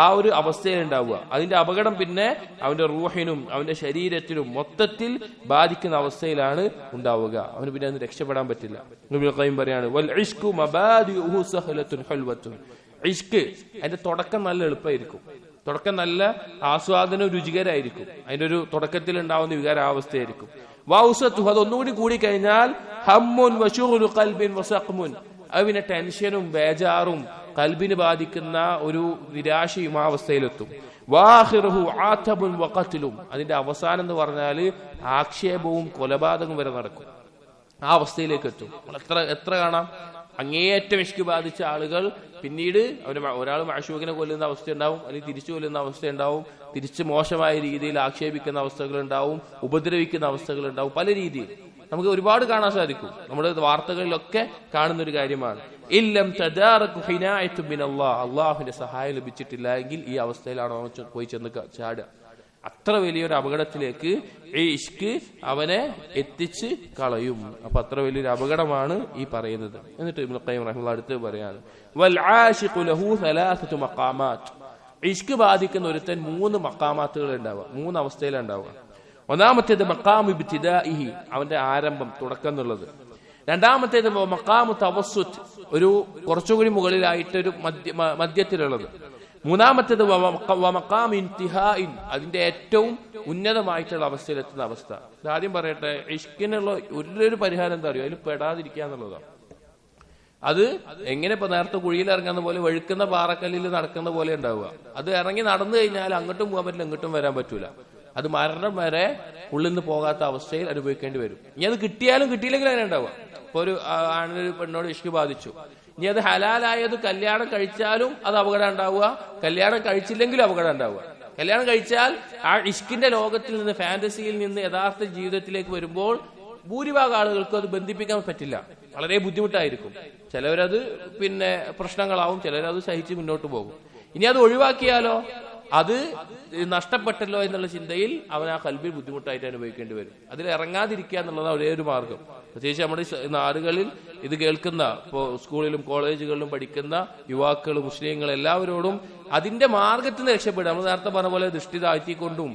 ആ ഒരു അവസ്ഥയിൽ ഉണ്ടാവുക. അതിന്റെ അപകടം പിന്നെ അവന്റെ റൂഹിനും അവന്റെ ശരീരത്തിനും മൊത്തത്തിൽ ബാധിക്കുന്ന അവസ്ഥയിലാണ് ഉണ്ടാവുക. അവന് പിന്നെ അതിന് രക്ഷപ്പെടാൻ പറ്റില്ല. ഇബ്നുൽ ഖയ്യിം പറയാണ്, വൽ ഇശ്കു മബാദിഉഹു സഹലത്തുൻ ഹൽവത്തുൻ. ഇഷ്ക് അതിന്റെ തുടക്കം നല്ല എളുപ്പമായിരിക്കും, തുടക്കം നല്ല ആസ്വാദനവും രുചികരായിരിക്കും. അതിന്റെ ഒരു തുടക്കത്തിൽ ഉണ്ടാവുന്ന വികാരാവസ്ഥയായിരിക്കും. വൗസത്തു, അതൊന്നുകൂടി കൂടി കഴിഞ്ഞാൽ ഹമ്മുൻ വശുഗ്ലു ഖൽബിൻ വസഖ്മുൻ. അത് പിന്നെ ടെൻഷനും ബേജാറും കൽബിന് ബാധിക്കുന്ന ഒരു നിരാശയും ആ അവസ്ഥയിലെത്തും. വാഹിറുഹു ആതബുൻ വഖത്ലും. അതിന്റെ അവസാനം എന്ന് പറഞ്ഞാൽ ആക്ഷേപവും കൊലപാതകവും വരെ നടക്കും. ആ അവസ്ഥയിലേക്ക് എത്തും. എത്ര കാണാം, അങ്ങേയറ്റം ഇഷ്ക് ബാധിച്ച ആളുകൾ പിന്നീട് ഒരാൾ മഅശൂഖിനെ കൊല്ലുന്ന അവസ്ഥ ഉണ്ടാവും, അല്ലെങ്കിൽ തിരിച്ചു കൊല്ലുന്ന അവസ്ഥ ഉണ്ടാവും, തിരിച്ച് മോശമായ രീതിയിൽ ആക്ഷേപിക്കുന്ന അവസ്ഥകൾ ഉണ്ടാവും, ഉപദ്രവിക്കുന്ന അവസ്ഥകൾ ഉണ്ടാവും. പല രീതിയിൽ നമുക്ക് ഒരുപാട് കാണാൻ സാധിക്കും. നമ്മുടെ വാർത്തകളിലൊക്കെ കാണുന്ന ഒരു കാര്യമാണ്. ഇല്ലം തദാറകു ഹിനായതു മിനല്ലാഹ്. അള്ളാഹുവിന്റെ സഹായം ലഭിച്ചിട്ടില്ല എങ്കിൽ ഈ അവസ്ഥയിലാണ് അവൻ പോയി ചെന്ന് ചാടുക. അത്ര വലിയൊരു അപകടത്തിലേക്ക് ഈ ഇഷ്ക് അവനെ എത്തിച്ച് കളയും. അപ്പൊ അത്ര വലിയൊരു അപകടമാണ് ഈ പറയുന്നത്. എന്നിട്ട് ഇബ്നുൽ ഖയ്യിം റഹിമഹുല്ലാഹ് അടുത്ത് പറയാണ്, വൽ ആശിഖു ലഹു സലാസതു മഖാമാത്ത്. ഇഷ്ക് ബാധിക്കുന്ന ഒരുത്തൻ 3 മഖാമാത്തുകൾ ഉണ്ടാവുക, 3 അവസ്ഥയിലുണ്ടാവുക. ഒന്നാമത്തേത് മഖാമു ഇബ്തിദാഇഹി, അവന്റെ ആരംഭം, തുടക്കം എന്നുള്ളത്. രണ്ടാമത്തേത് മഖാമു തവസ്സുത്ത്, ഒരു കുറച്ചുകൂടി മുകളിലായിട്ട് ഒരു മധ്യത്തിലുള്ളത്. മൂന്നാമത്തേത് മഖാം ഇന്തിഹാഇൻ, അതിന്റെ ഏറ്റവും ഉന്നതമായിട്ടുള്ള അവസ്ഥയിലെത്തുന്ന അവസ്ഥ. ആദ്യം പറയട്ടെ, ഇഷ്കിനുള്ള ഒരു പരിഹാരം എന്താ അറിയോ? അതിൽ പെടാതിരിക്കുക എന്നുള്ളതാണ്. അത് എങ്ങനെ ഇപ്പൊ നേരത്തെ കുഴിയിൽ ഇറങ്ങുന്ന പോലെ വഴുക്കുന്ന പാറക്കല്ലിൽ നടക്കുന്ന പോലെ ഉണ്ടാവുക. അത് ഇറങ്ങി നടന്നു കഴിഞ്ഞാൽ അങ്ങോട്ടും പോകാൻ പറ്റില്ല, ഇങ്ങോട്ടും വരാൻ പറ്റൂല. അത് മരണം വരെ ഉള്ളിൽ നിന്ന് പോകാത്ത അവസ്ഥയിൽ അനുഭവിക്കേണ്ടി വരും. ഇനി അത് കിട്ടിയാലും കിട്ടിയില്ലെങ്കിലും അങ്ങനെ ഉണ്ടാവുക. ഇപ്പൊ ഒരു ആണിനൊരു പെണ്ണോട് ഇഷ്ക് ബാധിച്ചു, ഇനി അത് ഹലാലായത് കല്യാണം കഴിച്ചാലും അത് അപകടം ഉണ്ടാവുക, കല്യാണം കഴിച്ചില്ലെങ്കിലും അപകടം ഉണ്ടാവുക. കല്യാണം കഴിച്ചാൽ ആ ഇഷ്കിന്റെ ലോകത്തിൽ നിന്ന്, ഫാന്റസിയിൽ നിന്ന് യഥാർത്ഥ ജീവിതത്തിലേക്ക് വരുമ്പോൾ ഭൂരിഭാഗം ആളുകൾക്കും അത് ബന്ധിപ്പിക്കാൻ പറ്റില്ല. വളരെ ബുദ്ധിമുട്ടായിരിക്കും. ചിലവരത് പ്രശ്നങ്ങളാവും, ചിലരത് സഹിച്ച് മുന്നോട്ട് പോകും. ഇനി അത് ഒഴിവാക്കിയാലോ, അത് നഷ്ടപ്പെട്ടല്ലോ എന്നുള്ള ചിന്തയിൽ അവൻ ആ കൽബിൽ ബുദ്ധിമുട്ടായിട്ട് അനുഭവിക്കേണ്ടി വരും. അതിൽ ഇറങ്ങാതിരിക്കുക എന്നുള്ളതാണ് ഒരേ ഒരു മാർഗം. പ്രത്യേകിച്ച് നമ്മുടെ നാടുകളിൽ ഇത് കേൾക്കുന്ന, ഇപ്പോൾ സ്കൂളിലും കോളേജുകളിലും പഠിക്കുന്ന യുവാക്കൾ, മുസ്ലിങ്ങൾ എല്ലാവരോടും അതിന്റെ മാർഗത്തിൽ നിന്ന് രക്ഷപ്പെടുക. നമ്മൾ നേരത്തെ പറഞ്ഞ പോലെ ദൃഷ്ടി താഴ്ത്തിക്കൊണ്ടും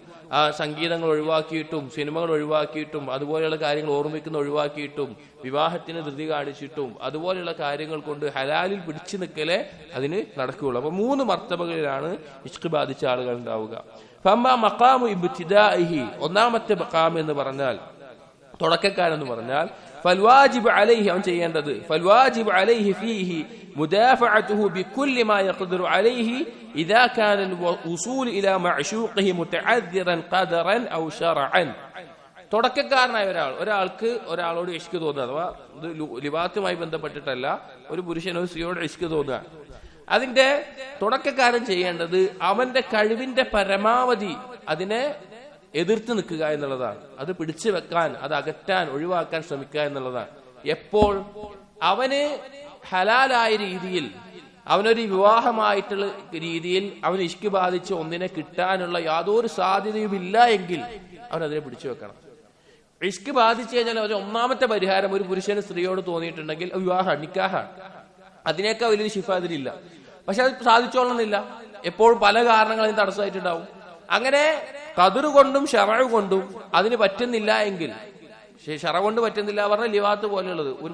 സംഗീതങ്ങൾ ഒഴിവാക്കിയിട്ടും സിനിമകൾ ഒഴിവാക്കിയിട്ടും അതുപോലെയുള്ള കാര്യങ്ങൾ ഓർമ്മിക്കുന്ന ഒഴിവാക്കിയിട്ടും വിവാഹത്തിന് ധൃതി കാണിച്ചിട്ടും അതുപോലെയുള്ള കാര്യങ്ങൾ കൊണ്ട് ഹലാലിൽ പിടിച്ചു നിൽക്കലേ അതിന് നടക്കുകയുള്ളൂ. അപ്പൊ 3 മർത്തബകളിലാണ് ഇഷ്ക് ബാധിച്ച ആളുകൾ ഉണ്ടാവുക. മഖാമു ഇബ്തിദാഇഹി, ഒന്നാമത്തെ മഖാം എന്ന് പറഞ്ഞാൽ, തുടക്കക്കാരെന്ന് പറഞ്ഞാൽ, ഫൽവാജിബ് അലൈഹി, അവൻ ചെയ്യേണ്ടത്, ഫൽവാജിബ് അലൈഹി ഫീഹി മുദാഫഅതുഹു ബികുല്ലി മാ യഖ്ദിറു അലൈഹി ഇദാ കാന الوصول الى معشوقه متعذرا قدرا او شرعا. തുടക്കക്കാരനായ ഒരാൾക്ക് ഒരാളോട് ഇഷ്ക് തോന്നുക, അഥവാ ഇത് ലിവാത്തുമായി ബന്ധപ്പെട്ടിട്ടല്ല, ഒരു പുരുഷൻ ഒരു സ്ത്രീയോട് ഇഷ്ക് തോന്നുക, അതിന്റെ തുടക്കക്കാരൻ ചെയ്യേണ്ടത് അവന്റെ കഴിവിന്റെ പരമാവധി അതിനെ എതിർത്ത് നിൽക്കുക എന്നുള്ളതാണ്. അത് പിടിച്ചു വെക്കാൻ, അത് അകറ്റാൻ, ഒഴിവാക്കാൻ ശ്രമിക്കുക എന്നുള്ളതാണ്. എപ്പോൾ അവന് ഹലാലായ രീതിയിൽ, അവനൊരു വിവാഹമായിട്ടുള്ള രീതിയിൽ അവന് ഇഷ്ക് ബാധിച്ച് ഒന്നിനെ കിട്ടാനുള്ള യാതൊരു സാധ്യതയും ഇല്ല എങ്കിൽ അവൻ അതിനെ പിടിച്ചു വെക്കണം. ഇഷ്ക് ബാധിച്ചു കഴിഞ്ഞാൽ ഒരു ഒന്നാമത്തെ പരിഹാരം, ഒരു പുരുഷന് സ്ത്രീയോട് തോന്നിയിട്ടുണ്ടെങ്കിൽ വിവാഹം, നിക്കാഹാണ്. അതിനേക്കാൾ വലിയൊരു ശിഫ അതിലില്ല. പക്ഷെ അത് സാധിച്ചോളണമെന്നില്ല. എപ്പോഴും പല കാരണങ്ങളും തടസ്സമായിട്ടുണ്ടാവും. അങ്ങനെ ഖദർ കൊണ്ടും ശറഅ് കൊണ്ടും അതിന് പറ്റുന്നില്ല എങ്കിൽ, ശറഅ കൊണ്ട് പറ്റുന്നില്ല പറഞ്ഞാൽ ലിവാത്ത് പോലെയുള്ളത്, ഒരു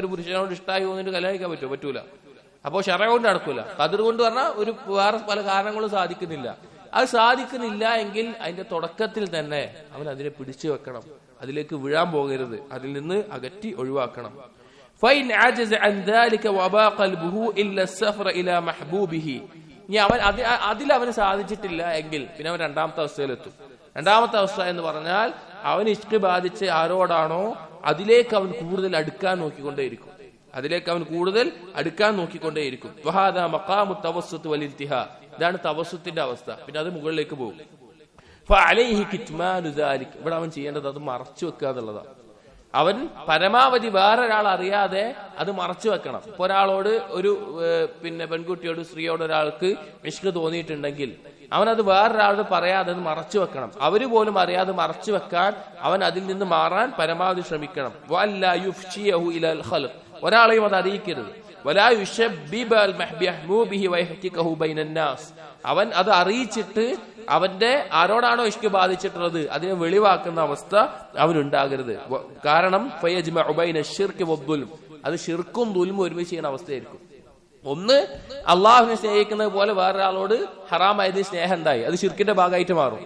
പുരുഷനോട് ഇഷ്ടമായി തോന്നിട്ട് കല്യാണം കഴിക്കാൻ പറ്റുമോ? പറ്റൂല. അപ്പോൾ ശറഅ കൊണ്ട് നടക്കൂല. ഖദർ കൊണ്ട് പറഞ്ഞാൽ വേറെ പല കാരണങ്ങളും സാധിക്കുന്നില്ല. അത് സാധിക്കുന്നില്ല എങ്കിൽ അതിന്റെ തുടക്കത്തിൽ തന്നെ അവൻ അതിനെ പിടിച്ചു വെക്കണം. അതിലേക്ക് വീഴാൻ പോകരുത്. അതിൽ നിന്ന് അകറ്റി ഒഴിവാക്കണം. فإن عجز عن ذلك وأبى قلبه إلا السفر إلى محبوبه. ഇനി അവന് സാധിച്ചിട്ടില്ല എങ്കിൽ പിന്നെ അവൻ രണ്ടാമത്തെ അവസ്ഥയിലെത്തും. രണ്ടാമത്തെ അവസ്ഥ എന്ന് പറഞ്ഞാൽ അവൻ ഇഷ്ക് ബാധിച്ച് ആരോടാണോ അതിലേക്ക് അവൻ കൂടുതൽ അടുക്കാൻ നോക്കിക്കൊണ്ടേയിരിക്കും. വഹാദാ മഖാമു തവസ്സുത്ത് വൽ ഇൻതിഹാ. ഇതാണ് തവസ്സുത്തിന്റെ അവസ്ഥ. പിന്നെ അത് മുകളിലേക്ക് പോകും. ഫഅലൈഹി കിത്മാനു ദാലിക്. ഇവിടെ അവൻ ചെയ്യേണ്ടത് അത് മറച്ചു വെക്കുക എന്നുള്ളതാണ്. അവൻ പരമാവധി വേറൊരാൾ അറിയാതെ അത് മറച്ചു വെക്കണം. ഇപ്പൊ ഒരാളോട്, ഒരു പെൺകുട്ടിയോട്, സ്ത്രീയോട് ഒരാൾക്ക് ഇഷ്ക് തോന്നിയിട്ടുണ്ടെങ്കിൽ അവനത് വേറൊരാളോട് പറയാതെ അത് മറച്ചു വെക്കണം. അവര് പോലും അറിയാതെ മറച്ചു വെക്കാൻ അവൻ അതിൽ നിന്ന് മാറാൻ പരമാവധി ശ്രമിക്കണം. വഅല്ലാ യുഫ്ശിയഹു ഇലൽ ഖൽഖ്. ഒരാളെയും അത് അറിയിക്കരുത്. വലാ യുശബ്ബിബ അൽ മഹ്ബൂബിഹി വയഹ്തികഹു ബൈനന്നാസ്. അവൻ അത് അറിയിച്ചിട്ട് അവന്റെ ആരോടാണോ ഇഷ്ക് ബാധിച്ചിട്ടുള്ളത് അതിനെ വെളിവാക്കുന്ന അവസ്ഥ അവനുണ്ടാകരുത്. കാരണം ഫയജ്മഉ ബൈന ശിർക്ക് വദ്ദുൽം, അത് ശിർക്കും ദുൽമും ഒരുമിച്ച് ചെയ്യുന്ന അവസ്ഥയായിരിക്കും. ഒന്ന്, അള്ളാഹുവിനെ സ്നേഹിക്കുന്നത് പോലെ വേറൊരാളോട് ഹറാമായതിന് സ്നേഹം ഉണ്ടായി, അത് ശിർക്കിന്റെ ഭാഗമായിട്ട് മാറും.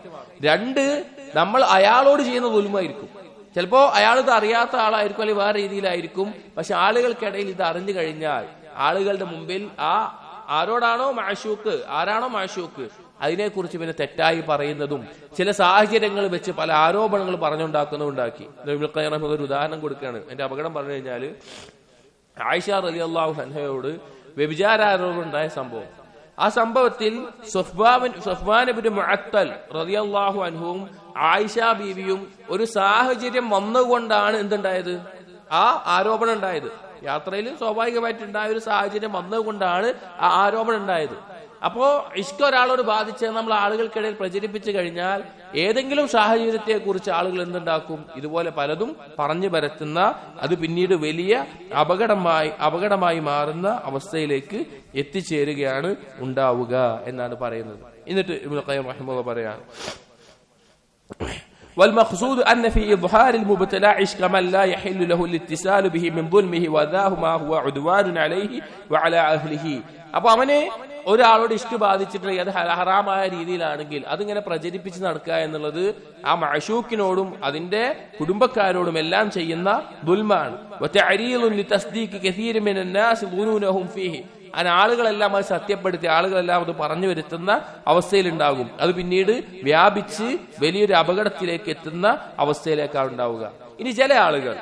2, നമ്മൾ അയാളോട് ചെയ്യുന്ന ദുൽമായിരിക്കും. ചിലപ്പോ അയാൾ ഇത് അറിയാത്ത ആളായിരിക്കും, അല്ലെങ്കിൽ വേറെ രീതിയിലായിരിക്കും. പക്ഷെ ആളുകൾക്കിടയിൽ ഇത് അറിഞ്ഞു കഴിഞ്ഞാൽ ആളുകളുടെ മുമ്പിൽ ആരാണോ മാഷൂക്ക് അതിനെക്കുറിച്ച് പിന്നെ തെറ്റായി പറയുന്നതും ചില സാഹചര്യങ്ങൾ വെച്ച് പല ആരോപണങ്ങൾ പറഞ്ഞുണ്ടാക്കി. ഇബ്നുൽ ഖയ്യിം ഒരു ഉദാഹരണം കൊടുക്കുകയാണ്. എന്റെ അപകടം പറഞ്ഞു കഴിഞ്ഞാല്, ആയിഷ റളിയല്ലാഹു അൻഹയോട് വ്യഭിചാരോപണം ഉണ്ടായ സംഭവം. ആ സംഭവത്തിൽ സഫ്വാൻ ഇബ്നു മുഅത്തൽ റളിയല്ലാഹു അൻഹുവും ആയിഷ ബീവിയും ഒരു സാഹചര്യം വന്നുകൊണ്ടാണ് എന്തുണ്ടായത്, ആ ആരോപണം ഉണ്ടായത്. യാത്രയിൽ സ്വാഭാവികമായിട്ടുണ്ടായ ഒരു സാഹചര്യം വന്നുകൊണ്ടാണ് ആ ആരോപണം ഉണ്ടായത്. അപ്പോ ഇഷ്ക് ഒരാളോട് ബാധിച്ച് നമ്മൾ ആളുകൾക്കിടയിൽ പ്രചരിപ്പിച്ചു കഴിഞ്ഞാൽ ഏതെങ്കിലും സാഹചര്യത്തെ കുറിച്ച് ആളുകൾ എന്തുണ്ടാക്കും, ഇതുപോലെ പലതും പറഞ്ഞു പരത്തുന്ന, അത് പിന്നീട് വലിയ അപകടമായി മാറുന്ന അവസ്ഥയിലേക്ക് എത്തിച്ചേരുകയാണ് ഉണ്ടാവുക എന്നാണ് പറയുന്നത്. എന്നിട്ട് ഇബ്നുൽ ഖയ്യിം റഹിമഹുല്ലാഹ് പറയാണ്, والمقصود أن في إظهار المبتلى عشق من لا يحل له الاتصال به من ظلمه وذاه ما هو عدوان عليه وعلى أهله. അപ്പൊ അവനെ ഒരാളോട് ഇഷ്ക് ബാധിച്ചിട്ടുണ്ടെങ്കിൽ അത് ഹറാമായ രീതിയിലാണെങ്കിൽ അതിങ്ങനെ പ്രചരിപ്പിച്ച് നടക്കുക എന്നുള്ളത് ആ മഅശൂക്കിനോടും അതിന്റെ കുടുംബക്കാരോടും എല്ലാം ചെയ്യുന്ന ദുൽമാണ്. ആളുകളെല്ലാം അത് സത്യപ്പെടുത്തി ആളുകളെല്ലാം അത് പറഞ്ഞു വരുത്തുന്ന അവസ്ഥയിലുണ്ടാകും. അത് പിന്നീട് വ്യാപിച്ച് വലിയൊരു അപകടത്തിലേക്ക് എത്തുന്ന അവസ്ഥയിലേക്കാണ് ഉണ്ടാവുക. ഇനി ചില ആളുകൾ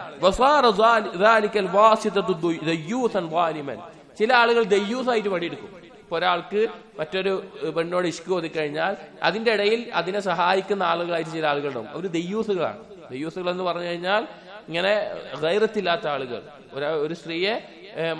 ചില ആളുകൾ ദയ്യൂസായിട്ട് പണിയെടുക്കും. ഇപ്പൊ ഒരാൾക്ക് മറ്റൊരു പെണ്ണോട് ഇഷ്ക് ഒതുക്കഴിഞ്ഞാൽ അതിന്റെ ഇടയിൽ അതിനെ സഹായിക്കുന്ന ആളുകളായിട്ട് ചില ആളുകളുണ്ടാവും. അവർ ദയ്യൂസുകളാണ്. ദയ്യൂസുകൾ എന്ന് പറഞ്ഞു കഴിഞ്ഞാൽ ഇങ്ങനെ ഗൈറത്തില്ലാത്ത ആളുകൾ. ഒരു സ്ത്രീയെ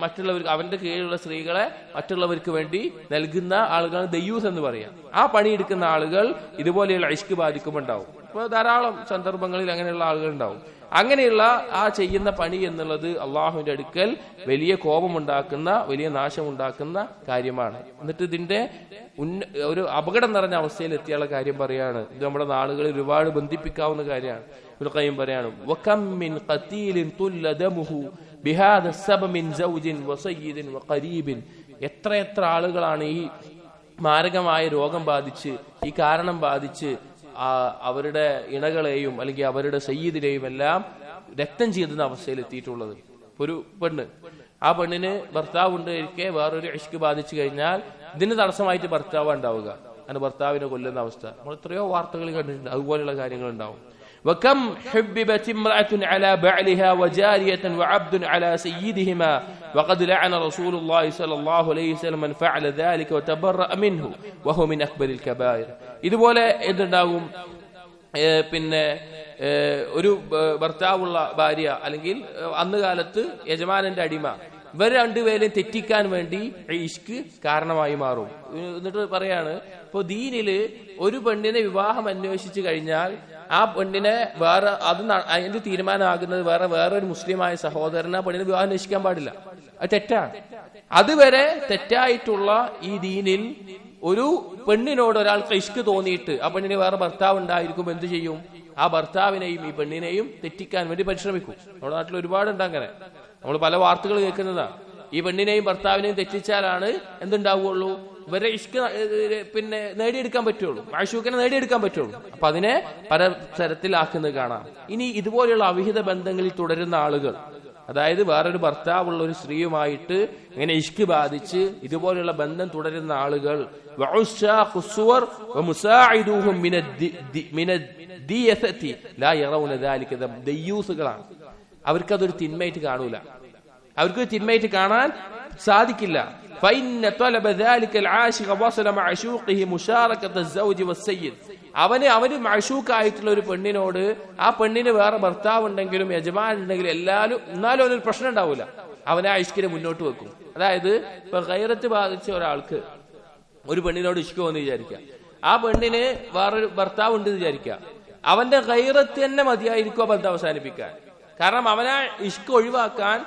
മറ്റുള്ളവർക്ക്, അവന്റെ കീഴിലുള്ള സ്ത്രീകളെ മറ്റുള്ളവർക്ക് വേണ്ടി നൽകുന്ന ആളുകളാണ് ദയ്യൂസ് എന്ന് പറയാം. ആ പണിയെടുക്കുന്ന ആളുകൾ ഇതുപോലെയുള്ള ഇഷ്ക് ബാധിക്കുമ്പോണ്ടാവും. ഇപ്പൊ ധാരാളം സന്ദർഭങ്ങളിൽ അങ്ങനെയുള്ള ആളുകൾ ഉണ്ടാവും. അങ്ങനെയുള്ള ആ ചെയ്യുന്ന പണി എന്നുള്ളത് അള്ളാഹുവിന്റെ അടുക്കൽ വലിയ കോപമുണ്ടാക്കുന്ന, വലിയ നാശമുണ്ടാക്കുന്ന കാര്യമാണ്. എന്നിട്ട് ഇതിന്റെ ഒരു അപകടം നിറഞ്ഞ അവസ്ഥയിൽ എത്തിയുള്ള കാര്യം പറയാണ്. ഇത് നമ്മുടെ നാളുകളിൽ ഒരുപാട് ബന്ധിപ്പിക്കാവുന്ന കാര്യമാണ്. ഇബ്നുൽ ഖയ്യിം പറയാണ്, വകം മിൻ ഖതീലിൻ തുല്ല ദമുഹു ബിഹാദ സബ മിൻ സൗജിൻ വസയ്യിദിൻ വഖരീബിൻ. എത്ര ആളുകളാണ് ഈ മാരകമായ രോഗം ബാധിച്ച്, ഈ കാരണം ബാധിച്ച് അവരുടെ ഇണകളെയും അല്ലെങ്കിൽ അവരുടെ സയ്യിദിനെയും എല്ലാം രക്തം ചെയ്യുന്ന അവസ്ഥയിൽ എത്തിയിട്ടുള്ളത്. ഒരു പെണ്ണ്, ആ പെണ്ണിന് ഭർത്താവ് ഉണ്ടായിരിക്കെ വേറൊരു ഇഷ്ക് ബാധിച്ചു കഴിഞ്ഞാൽ ഇതിന് തടസ്സമായിട്ട് ഭർത്താവ് ഉണ്ടാവുക, അങ്ങനെ ഭർത്താവിനെ കൊല്ലുന്ന അവസ്ഥ നമ്മൾ എത്രയോ വാർത്തകൾ കണ്ടിട്ടുണ്ട്. അതുപോലെയുള്ള കാര്യങ്ങൾ ഉണ്ടാവും. وكم حببت امرأة على بعلها وجارية وعبد على سيدهما وقد لعن رسول الله صلى الله عليه وسلم من فعل ذلك وتبرأ منه وهو من أكبر الكبائر. ഇതുപോലെ എന്തുണ്ടാകും, പിന്നെ ഒരു ഭർത്താവുള്ള ഭാര്യ അല്ലെങ്കിൽ അന്ന് കാലത്ത് യജമാനന്റെ അടിമ, ഇവർ രണ്ടുപേരെയും തെറ്റിക്കാൻ വേണ്ടി ഇഷ്ക് കാരണമായി മാറും. എന്നിട്ട് പറയാണ്, ഇപ്പൊ ദീനില് ഒരു പെണ്ണിനെ വിവാഹം അന്വേഷിച്ചു കഴിഞ്ഞാൽ ആ പെണ്ണിനെ വേറെ അതിന്റെ തീരുമാനമാകുന്നത് വേറൊരു മുസ്ലിമായ സഹോദരനെ ആ പെണ്ണിനെ വിവാഹം അന്വേഷിക്കാൻ പാടില്ല. അത് തെറ്റാണ്. അതുവരെ തെറ്റായിട്ടുള്ള ഈ ദീനിൽ ഒരു പെണ്ണിനോട് ഒരാൾക്ക് ഇഷ്ക് തോന്നിയിട്ട് ആ പെണ്ണിന് വേറെ ഭർത്താവ് ഉണ്ടായിരിക്കും, എന്ത് ചെയ്യും? ആ ഭർത്താവിനെയും ഈ പെണ്ണിനെയും തെറ്റിക്കാൻ വേണ്ടി പരിശ്രമിക്കും. നമ്മുടെ നാട്ടിൽ ഒരുപാടുണ്ട് അങ്ങനെ. നമ്മൾ പല വാർത്തകൾ കേൾക്കുന്നതാണ്. ഈ പെണ്ണിനെയും ഭർത്താവിനെയും തെറ്റിച്ചാലാണ് എന്തുണ്ടാവുകയുള്ളൂ, ഇവരെ ഇഷ്ക് പിന്നെ നേടിയെടുക്കാൻ പറ്റുള്ളൂ, മാഷൂക്കിനെ നേടിയെടുക്കാൻ പറ്റുള്ളൂ. അപ്പൊ അതിനെ പല തരത്തിലാക്കുന്നത് കാണാം. ഇനി ഇതുപോലെയുള്ള അവിഹിത ബന്ധങ്ങളിൽ തുടരുന്ന ആളുകൾ, അതായത് വേറൊരു ഭർത്താവുള്ള ഒരു സ്ത്രീയുമായിട്ട് ഇങ്ങനെ ഇഷ്ക് ബാധിച്ച് ഇതുപോലെയുള്ള ബന്ധം തുടരുന്ന ആളുകൾ, ദയ്യൂസുകളാണ്. അവർക്കതൊരു തിന്മയായിട്ട് കാണൂല, അവർക്ക് തിന്മയായിട്ട് കാണാൻ സാധിക്കില്ല. അവന് മഅശൂഖായിട്ടുള്ള ഒരു പെണ്ണിനോട്, ആ പെണ്ണിന് വേറെ ഭർത്താവ് ഉണ്ടെങ്കിലും യജമാൻ ഉണ്ടെങ്കിലും എന്നാലും അവനൊരു പ്രശ്നം ഉണ്ടാവില്ല. അവനെ ആ ഇഷ്കിനെ മുന്നോട്ട് വെക്കും. അതായത് ഇപ്പൊ ഗൈറത്ത് ബാധിച്ച ഒരാൾക്ക് ഒരു പെണ്ണിനോട് ഇഷ്ക് വന്ന് വിചാരിക്കുക, ആ പെണ്ണിന് വേറൊരു ഭർത്താവ് ഉണ്ട് വിചാരിക്കുക, അവന്റെ ഗൈറത്ത് തന്നെ മതിയായിരിക്കും ആ ബന്ധം അവസാനിപ്പിക്കാൻ. കാരണം അവനെ ഇഷ്ക് ഒഴിവാക്കാൻ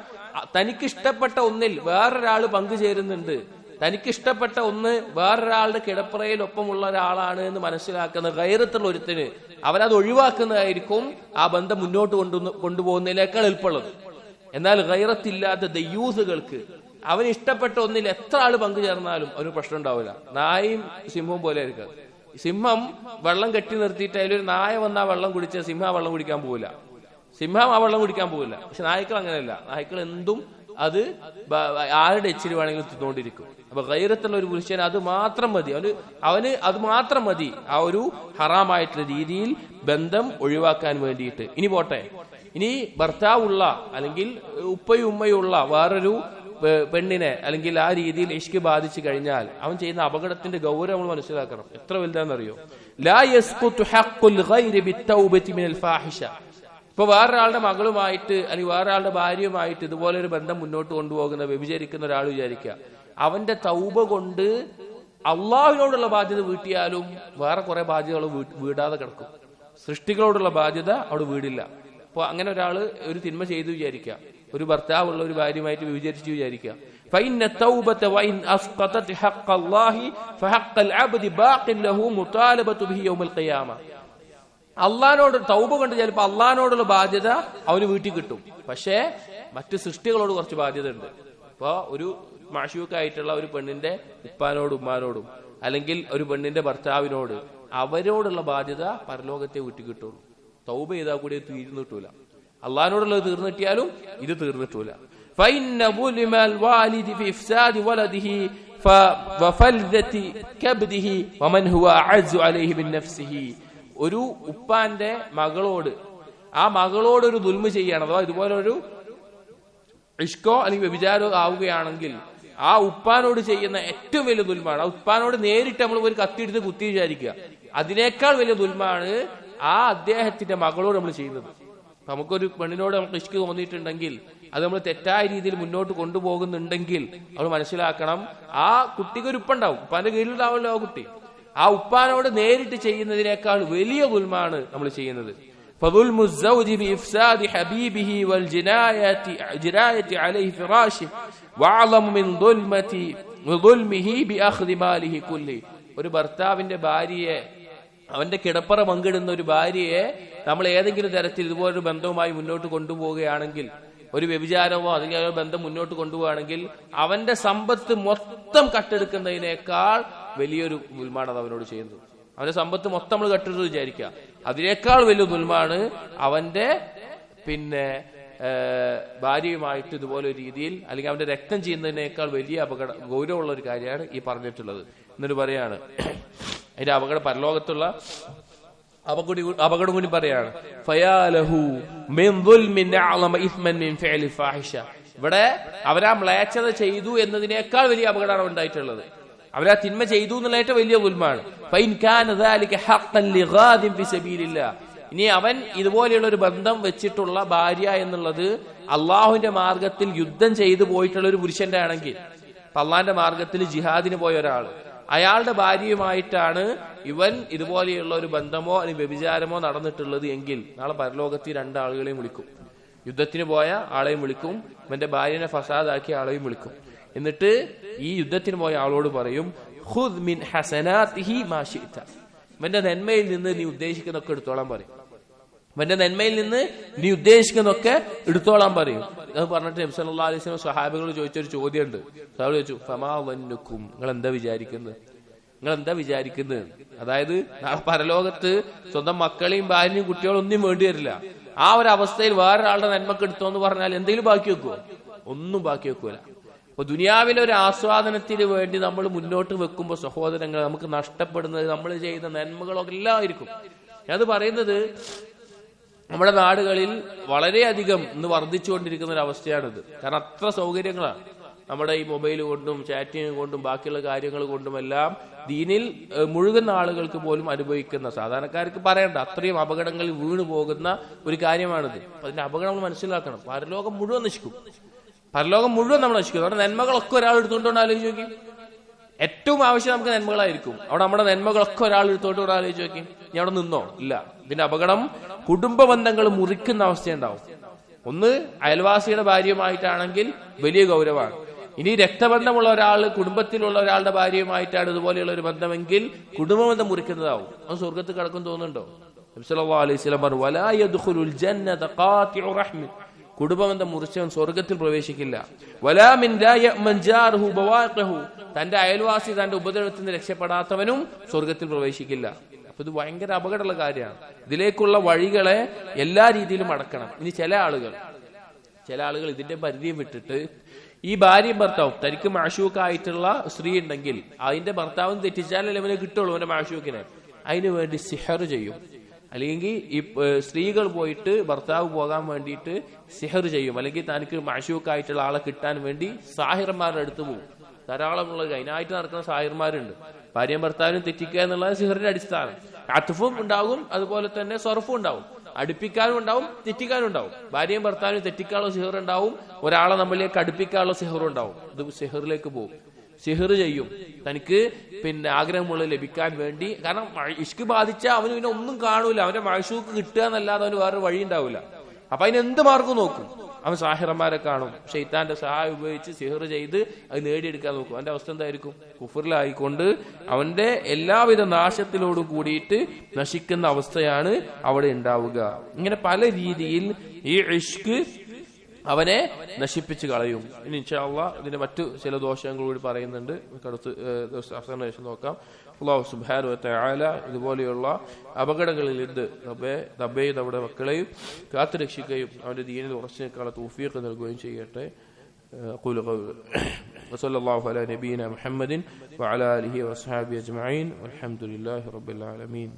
തനിക്കിഷ്ടപ്പെട്ട ഒന്നിൽ വേറൊരാള് പങ്കുചേരുന്നുണ്ട്, തനിക്കിഷ്ടപ്പെട്ട ഒന്ന് വേറൊരാളുടെ കിടപ്പറയിൽ ഒപ്പമുള്ള ഒരാളാണ് എന്ന് മനസ്സിലാക്കുന്ന ഗൈറത്തുള്ള ഒരുത്തിന് അവനത് ഒഴിവാക്കുന്നതായിരിക്കും ആ ബന്ധം മുന്നോട്ട് കൊണ്ടുപോകുന്നതിനേക്കാൾ എളുപ്പമുള്ളത്. എന്നാൽ ഗൈറത്തില്ലാത്ത ദയ്യൂസുകൾക്ക് അവന് ഇഷ്ടപ്പെട്ട ഒന്നിൽ എത്ര ആള് പങ്കുചേർന്നാലും അവന് പ്രശ്നം ഉണ്ടാവില്ല. നായും സിംഹവും പോലെ ആയിരിക്കും. സിംഹം വെള്ളം കെട്ടി നിർത്തിയിട്ട് അതിലൊരു നായ വന്നാ വെള്ളം കുടിച്ച സിംഹം വെള്ളം കുടിക്കാൻ പോവില്ല, സിംഹം ആ വെള്ളം കുടിക്കാൻ പോവില്ല. പക്ഷെ നായ്ക്കൾ അങ്ങനെയല്ല, നായ്ക്കൾ എന്തും അത് ആരുടെ എച്ചിരി വേണമെങ്കിലും തിന്നുകൊണ്ടിരിക്കും. അപ്പൊ ഗൈറത്തുള്ള ഒരു പുരുഷൻ അത് മാത്രം മതി, അവന് അത് മാത്രം മതി ആ ഒരു ഹറാമായിട്ടുള്ള രീതിയിൽ ബന്ധം ഒഴിവാക്കാൻ വേണ്ടിയിട്ട്. ഇനി പോട്ടെ, ഇനി ഭർത്താവുള്ള അല്ലെങ്കിൽ ഉപ്പയും ഉമ്മയുള്ള വേറൊരു പെണ്ണിനെ അല്ലെങ്കിൽ ആ രീതിയിൽ ഇഷ്ക് ബാധിച്ചു കഴിഞ്ഞാൽ അവൻ ചെയ്യുന്ന അപകടത്തിന്റെ ഗൗരവം നമ്മൾ മനസ്സിലാക്കണം. എത്ര വലുതാണെന്നറിയോ? ലാ യസ്ഖുതു ഹഖ്ഖുൽ ഗൈരി ബിത്തൗബതി മിനൽ ഫാഹിഷ. ഇപ്പൊ വേറൊരാളുടെ മകളുമായിട്ട് അല്ലെങ്കിൽ വേറൊരാളുടെ ഭാര്യയുമായിട്ട് ഇതുപോലെ ഒരു ബന്ധം മുന്നോട്ട് കൊണ്ടുപോകുന്ന വ്യഭിചരിക്കുന്ന ഒരാൾ വിചാരിക്കുക, അവന്റെ തൗബ കൊണ്ട് അള്ളാഹുവിനോടുള്ള ബാധ്യത വീട്ടിയാലും വേറെ കുറെ ബാധ്യതകൾ വീടാതെ കിടക്കും. സൃഷ്ടികളോടുള്ള ബാധ്യത അവിടെ വീടില്ല. അപ്പൊ അങ്ങനെ ഒരാള് ഒരു തിന്മ ചെയ്തു വിചാരിക്കുക, ഒരു ഭർത്താവുള്ള ഒരു ഭാര്യയുമായിട്ട് വിചാരിച്ചു വിചാരിക്കുക, അള്ളാഹിനോട് തൗബ കൊണ്ട് ചിലപ്പോ അള്ളാഹിനോടുള്ള ബാധ്യത അവന് വീട്ടിൽ കിട്ടും. പക്ഷേ മറ്റു സൃഷ്ടികളോട് കുറച്ച് ബാധ്യത ഉണ്ട്. ഇപ്പൊ ഒരു മാഷൂക്കായിട്ടുള്ള ഒരു പെണ്ണിന്റെ ഉപ്പാനോടും ഉമ്മാനോടും അല്ലെങ്കിൽ ഒരു പെണ്ണിന്റെ ഭർത്താവിനോട് അവരോടുള്ള ബാധ്യത പരലോകത്തെ വീട്ടിൽ കിട്ടുള്ളൂ. തൗബ ചെയ്താൽ കൂടി തീർന്നു കിട്ടൂല. അള്ളാഹിനോടുള്ളത് തീർന്നു കിട്ടിയാലും ഇത് തീർന്നിട്ടൂല. ഒരു ഉപ്പാന്റെ മകളോട് ആ മകളോട് ഒരു ദുൽമ ചെയ്യണം, അഥവാ ഇതുപോലെ ഒരു ഇഷ്കോ അല്ലെങ്കിൽ വ്യഭിചാരോ ആവുകയാണെങ്കിൽ ആ ഉപ്പാനോട് ചെയ്യുന്ന ഏറ്റവും വലിയ ദുൽമാണ്. ആ ഉപ്പാനോട് നേരിട്ട് നമ്മൾ ഒരു കത്തിയെടുത്ത് കുത്തി വിചാരിക്കുക. അതിനേക്കാൾ വലിയ ദുൽമാണ് ആ അദ്ദേഹത്തിന്റെ മകളോട് നമ്മൾ ചെയ്യുന്നത്. നമുക്കൊരു പെണ്ണിനോട് നമുക്ക് ഇഷ്ക് തോന്നിയിട്ടുണ്ടെങ്കിൽ അത് നമ്മൾ തെറ്റായ രീതിയിൽ മുന്നോട്ട് കൊണ്ടുപോകുന്നുണ്ടെങ്കിൽ നമ്മൾ മനസ്സിലാക്കണം, ആ കുട്ടിക്ക് ഒരു ഉപ്പുണ്ടാവും, ഉപ്പാന്റെ കീഴിലുണ്ടാവുമല്ലോ ആ കുട്ടി. ആ ഉപ്പാനോട് നേരിട്ട് ചെയ്യുന്നതിനേക്കാൾ വലിയ ദുൽമാണ് നമ്മൾ ചെയ്യുന്നത്. فظلم الزوج بإفساد حبيبه والجناية عليه فراشه وأعظم من ظلمه بأخذ ماله كله. ഒരു ഭർത്താവിന്റെ ഭാര്യയെ, അവന്റെ കിടപ്പറ പങ്കിടുന്ന ഒരു ഭാര്യയെ നമ്മൾ ഏതെങ്കിലും തരത്തിൽ ഇതുപോലൊരു ബന്ധവുമായി മുന്നോട്ട് കൊണ്ടുപോവുകയാണെങ്കിൽ, ഒരു വ്യഭിചാരമോ അല്ലെങ്കിൽ ബന്ധം മുന്നോട്ട് കൊണ്ടുപോവുകയാണെങ്കിൽ അവന്റെ സമ്പത്ത് മൊത്തം കട്ടെടുക്കുന്നതിനേക്കാൾ വലിയൊരു ദുൽമാണ് അത് അവനോട് ചെയ്യുന്നത്. അവന്റെ സമ്പത്ത് മൊത്തം നമ്മൾ കട്ടെടുത്ത് വിചാരിക്കുക, അതിനേക്കാൾ വലിയ ദുൽമാണ് അവന്റെ ഭാര്യയുമായിട്ട് ഇതുപോലെ ഒരു രീതിയിൽ അല്ലെങ്കിൽ അവന്റെ രക്തം ചെയ്യുന്നതിനേക്കാൾ വലിയ ഗൗരവമുള്ള ഒരു കാര്യമാണ് ഈ പറഞ്ഞിട്ടുള്ളത്. എന്നിട്ട് പറയാണ് അതിന്റെ അപകടം, പരലോകത്തുള്ള അപകടം കൂടി പറയാണ്. ഇവിടെ അവരാ മ്ലേച്ഛത ചെയ്തു എന്നതിനേക്കാൾ വലിയ അപകടമാണ് ഉണ്ടായിട്ടുള്ളത്. അവരാ തിന്മ ചെയ്തു എന്നുള്ള ഏറ്റവും വലിയ ദുൽമാണ്. ഇനി അവൻ ഇതുപോലെയുള്ള ഒരു ബന്ധം വെച്ചിട്ടുള്ള ഭാര്യ എന്നുള്ളത് അള്ളാഹുവിന്റെ മാർഗത്തിൽ യുദ്ധം ചെയ്തു പോയിട്ടുള്ള ഒരു പുരുഷന്റെ ആണെങ്കിൽ, അള്ളാഹിന്റെ മാർഗത്തിൽ ജിഹാദിന് പോയ ഒരാൾ, അയാളുടെ ഭാര്യയുമായിട്ടാണ് ഇവൻ ഇതുപോലെയുള്ള ഒരു ബന്ധമോ അല്ലെങ്കിൽ വ്യഭിചാരമോ നടന്നിട്ടുള്ളത് എങ്കിൽ നാളെ പരലോകത്തിൽ രണ്ടാളുകളെയും വിളിക്കും. യുദ്ധത്തിന് പോയ ആളെയും വിളിക്കും, ഇവന്റെ ഭാര്യനെ ഫസാദാക്കിയ ആളെയും വിളിക്കും. എന്നിട്ട് ഈ യുദ്ധത്തിന് പോയ ആളോട് പറയും, ഖുദ് മിൻ ഹസനാതിഹി മാ ശിഅത, ഇവന്റെ നന്മയിൽ നിന്ന് നീ ഉദ്ദേശിക്കുന്നതൊക്കെ എടുത്തോളാൻ പറയും. ഇവന്റെ നന്മയിൽ നിന്ന് നീ ഉദ്ദേശിക്കുന്നതൊക്കെ എടുത്തോളാൻ പറയും. അത് പറഞ്ഞിട്ട് നബി സല്ലല്ലാഹു അലൈഹി വസല്ലം സ്വഹാബികളോട് ചോദിച്ചൊരു ചോദ്യമുണ്ട്. സഹാബികൾ ചോദിച്ചു, ഫമാ വന്നുക്കും, നിങ്ങൾ എന്താ വിചാരിക്കുന്നത്? അതായത് പരലോകത്ത് സ്വന്തം മക്കളെയും ഭാര്യയും കുട്ടികളും ഒന്നും വേണ്ടി വരില്ല. ആ ഒരു അവസ്ഥയിൽ വേറൊരാളുടെ നന്മക്ക് എടുത്തോന്ന് പറഞ്ഞാൽ എന്തെങ്കിലും ബാക്കി വെക്കുവോ? ഒന്നും ബാക്കി വെക്കൂല. അപ്പൊ ദുനിയാവിലെ ഒരു ആസ്വാദനത്തിന് വേണ്ടി നമ്മൾ മുന്നോട്ട് വെക്കുമ്പോൾ സഹോദരങ്ങൾ, നമുക്ക് നഷ്ടപ്പെടുന്നത് നമ്മൾ ചെയ്ത നന്മകളൊക്കെ എല്ലാം ആയിരിക്കും. അത് പറയുന്നത് നമ്മുടെ നാടുകളിൽ വളരെയധികം ഇന്ന് വർദ്ധിച്ചുകൊണ്ടിരിക്കുന്ന ഒരു അവസ്ഥയാണിത്. കാരണം അത്ര സൗകര്യങ്ങളാണ് നമ്മുടെ ഈ മൊബൈൽ കൊണ്ടും ചാറ്റിംഗ് കൊണ്ടും ബാക്കിയുള്ള കാര്യങ്ങൾ കൊണ്ടുമെല്ലാം ദീനിൽ മുഴുകുന്ന ആളുകൾക്ക് പോലും അനുഭവിക്കുന്ന, സാധാരണക്കാർക്ക് പറയണ്ട, അത്രയും അപകടങ്ങളിൽ വീണു പോകുന്ന ഒരു കാര്യമാണിത്. അപ്പൊ അതിന്റെ അപകടം നമ്മൾ മനസ്സിലാക്കണം. പരലോകം മുഴുവൻ നശിക്കും, നമ്മൾ നശിക്കും. നമ്മുടെ നന്മകളൊക്കെ ഒരാൾ എടുത്തുകൊണ്ടോ ആലോചിച്ച് നോക്കി. ഏറ്റവും ആവശ്യം നമുക്ക് നന്മകളായിരിക്കും. അവിടെ നമ്മുടെ നന്മകളൊക്കെ ഒരാൾ എടുത്തോണ്ട് ആലോചിച്ച് നോക്കി. ഇനി അവിടെ നിന്നോ? ഇല്ല. ഇതിന്റെ അപകടം കുടുംബ ബന്ധങ്ങൾ മുറിക്കുന്ന അവസ്ഥയുണ്ടാവും. ഒന്ന് അയൽവാസിയുടെ ഭാര്യയുമായിട്ടാണെങ്കിൽ വലിയ ഗൗരവമാണ്. ഇനി രക്തബന്ധമുള്ള ഒരാൾ, കുടുംബത്തിലുള്ള ഒരാളുടെ ഭാര്യയുമായിട്ടാണ് ഇതുപോലെയുള്ള ഒരു ബന്ധമെങ്കിൽ കുടുംബബന്ധം മുറിക്കുന്നതാവും. അത് സ്വർഗത്ത് കിടക്കും തോന്നുന്നുണ്ടോ? നബി സല്ലല്ലാഹു അലൈഹി വസല്ലം പറഞ്ഞു, വലാ യദ്ഖുലുൽ ജന്നത ഖാതിഉ റഹ്മി, കുടുംബബന്ധം മുറിച്ചവൻ സ്വർഗത്തിൽ പ്രവേശിക്കില്ല. വലാ മിൻ ലാ യഅ്മൻ ജാറുഹു ബവാഖഹു, തന്റെ അയൽവാസി തന്റെ ഉപദ്രവത്തിൽ നിന്ന് രക്ഷപ്പെടാത്തവനും സ്വർഗത്തിൽ പ്രവേശിക്കില്ല. അപ്പൊ ഇത് ഭയങ്കര അപകടമുള്ള കാര്യമാണ്. ഇതിലേക്കുള്ള വഴികളെ എല്ലാ രീതിയിലും അടക്കണം. ഇനി ചില ആളുകൾ ഇതിന്റെ പരിധിയും വിട്ടിട്ട് ഈ ഭാര്യയും ഭർത്താവും, തനിക്ക് മാഷൂക്കായിട്ടുള്ള സ്ത്രീ ഉണ്ടെങ്കിൽ അതിന്റെ ഭർത്താവിന് തെറ്റിച്ചാലല്ലേ അവനെ കിട്ടുള്ളൂ, അവന്റെ മാഷൂക്കിനെ. അതിനു വേണ്ടി സിഹർ ചെയ്യും. അല്ലെങ്കിൽ ഈ സ്ത്രീകൾ പോയിട്ട് ഭർത്താവ് പോകാൻ വേണ്ടിയിട്ട് സിഹർ ചെയ്യും. അല്ലെങ്കിൽ തനിക്ക് മാഷൂക്കായിട്ടുള്ള ആളെ കിട്ടാൻ വേണ്ടി സാഹിർമാരുടെ അടുത്ത് പോകും. ധാരാളമുള്ള അതിനായിട്ട് നടക്കുന്ന സാഹിർമാരുണ്ട്. ഭാര്യയും ഭർത്താവിനും തെറ്റിക്കുക എന്നുള്ളത് സിഹറിന്റെ അടിസ്ഥാനം. അത്ഫും ഉണ്ടാകും, അതുപോലെ തന്നെ സർഫും ഉണ്ടാവും. അടുപ്പിക്കാനും ഉണ്ടാവും, തെറ്റിക്കാനും ഉണ്ടാവും. ഭാര്യയും ഭർത്താവിനും തെറ്റിക്കാനുള്ള സിഹർ ഉണ്ടാവും, ഒരാളെ നമ്മളിലേക്ക് അടുപ്പിക്കാനുള്ള സിഹറും ഉണ്ടാവും. ഇത് സിഹറിലേക്ക് പോകും, സിഹർ ചെയ്യും തനിക്ക് ആഗ്രഹമുള്ളത് ലഭിക്കാൻ വേണ്ടി. കാരണം ഇഷ്ക് ബാധിച്ച അവന് പിന്നെ ഒന്നും കാണൂല, അവന്റെ മഴഷൂക്ക് കിട്ടുക എന്നല്ലാതെ അവന് വേറെ വഴി ഉണ്ടാവില്ല. അപ്പൊ അതിന് എന്ത് മാർഗം നോക്കും? അവൻ സാഹിറന്മാരെ കാണും, ഷെയ്ത്താന്റെ സഹായം ഉപയോഗിച്ച് സിഹർ ചെയ്ത് അത് നേടിയെടുക്കാൻ നോക്കും. അവന്റെ അവസ്ഥ എന്തായിരിക്കും? കുഫറിലായിക്കൊണ്ട് അവന്റെ എല്ലാവിധ നാശത്തിലോടും കൂടിയിട്ട് നശിക്കുന്ന അവസ്ഥയാണ് അവിടെ ഉണ്ടാവുക. ഇങ്ങനെ പല രീതിയിൽ ഈ ഇഷ്ക് അവനെ നശിപ്പിച്ച് കളയും. ഇനി ഇൻഷാ അല്ലാഹ് ഇതിന്റെ മറ്റു ചില ദോഷങ്ങൾ കൂടി പറയുന്നുണ്ട്, അടുത്ത ദിവസം നോക്കാം. അല്ലാഹു സുബ്ഹാനഹു വ തആല ഇതുപോലെയുള്ള അപകടങ്ങളിൽ നിന്ന് നമ്മെ നമ്മുടെ മക്കളെയും കാത്തു രക്ഷിക്കുകയും അവന്റെ ദീനിൽ ഉറച്ചു നിൽക്കാനുള്ള തൗഫീഖ് നൽകുകയും ചെയ്യട്ടെ. അഖൂലു ഖൗലി വസല്ലല്ലാഹു അലാ നബിയിന മുഹമ്മദിൻ വഅലാ ആലിഹി വസ്സഹാബിഹി അജ്മഈൻ വൽഹംദുലില്ലാഹി റബ്ബിൽ ആലമീൻ.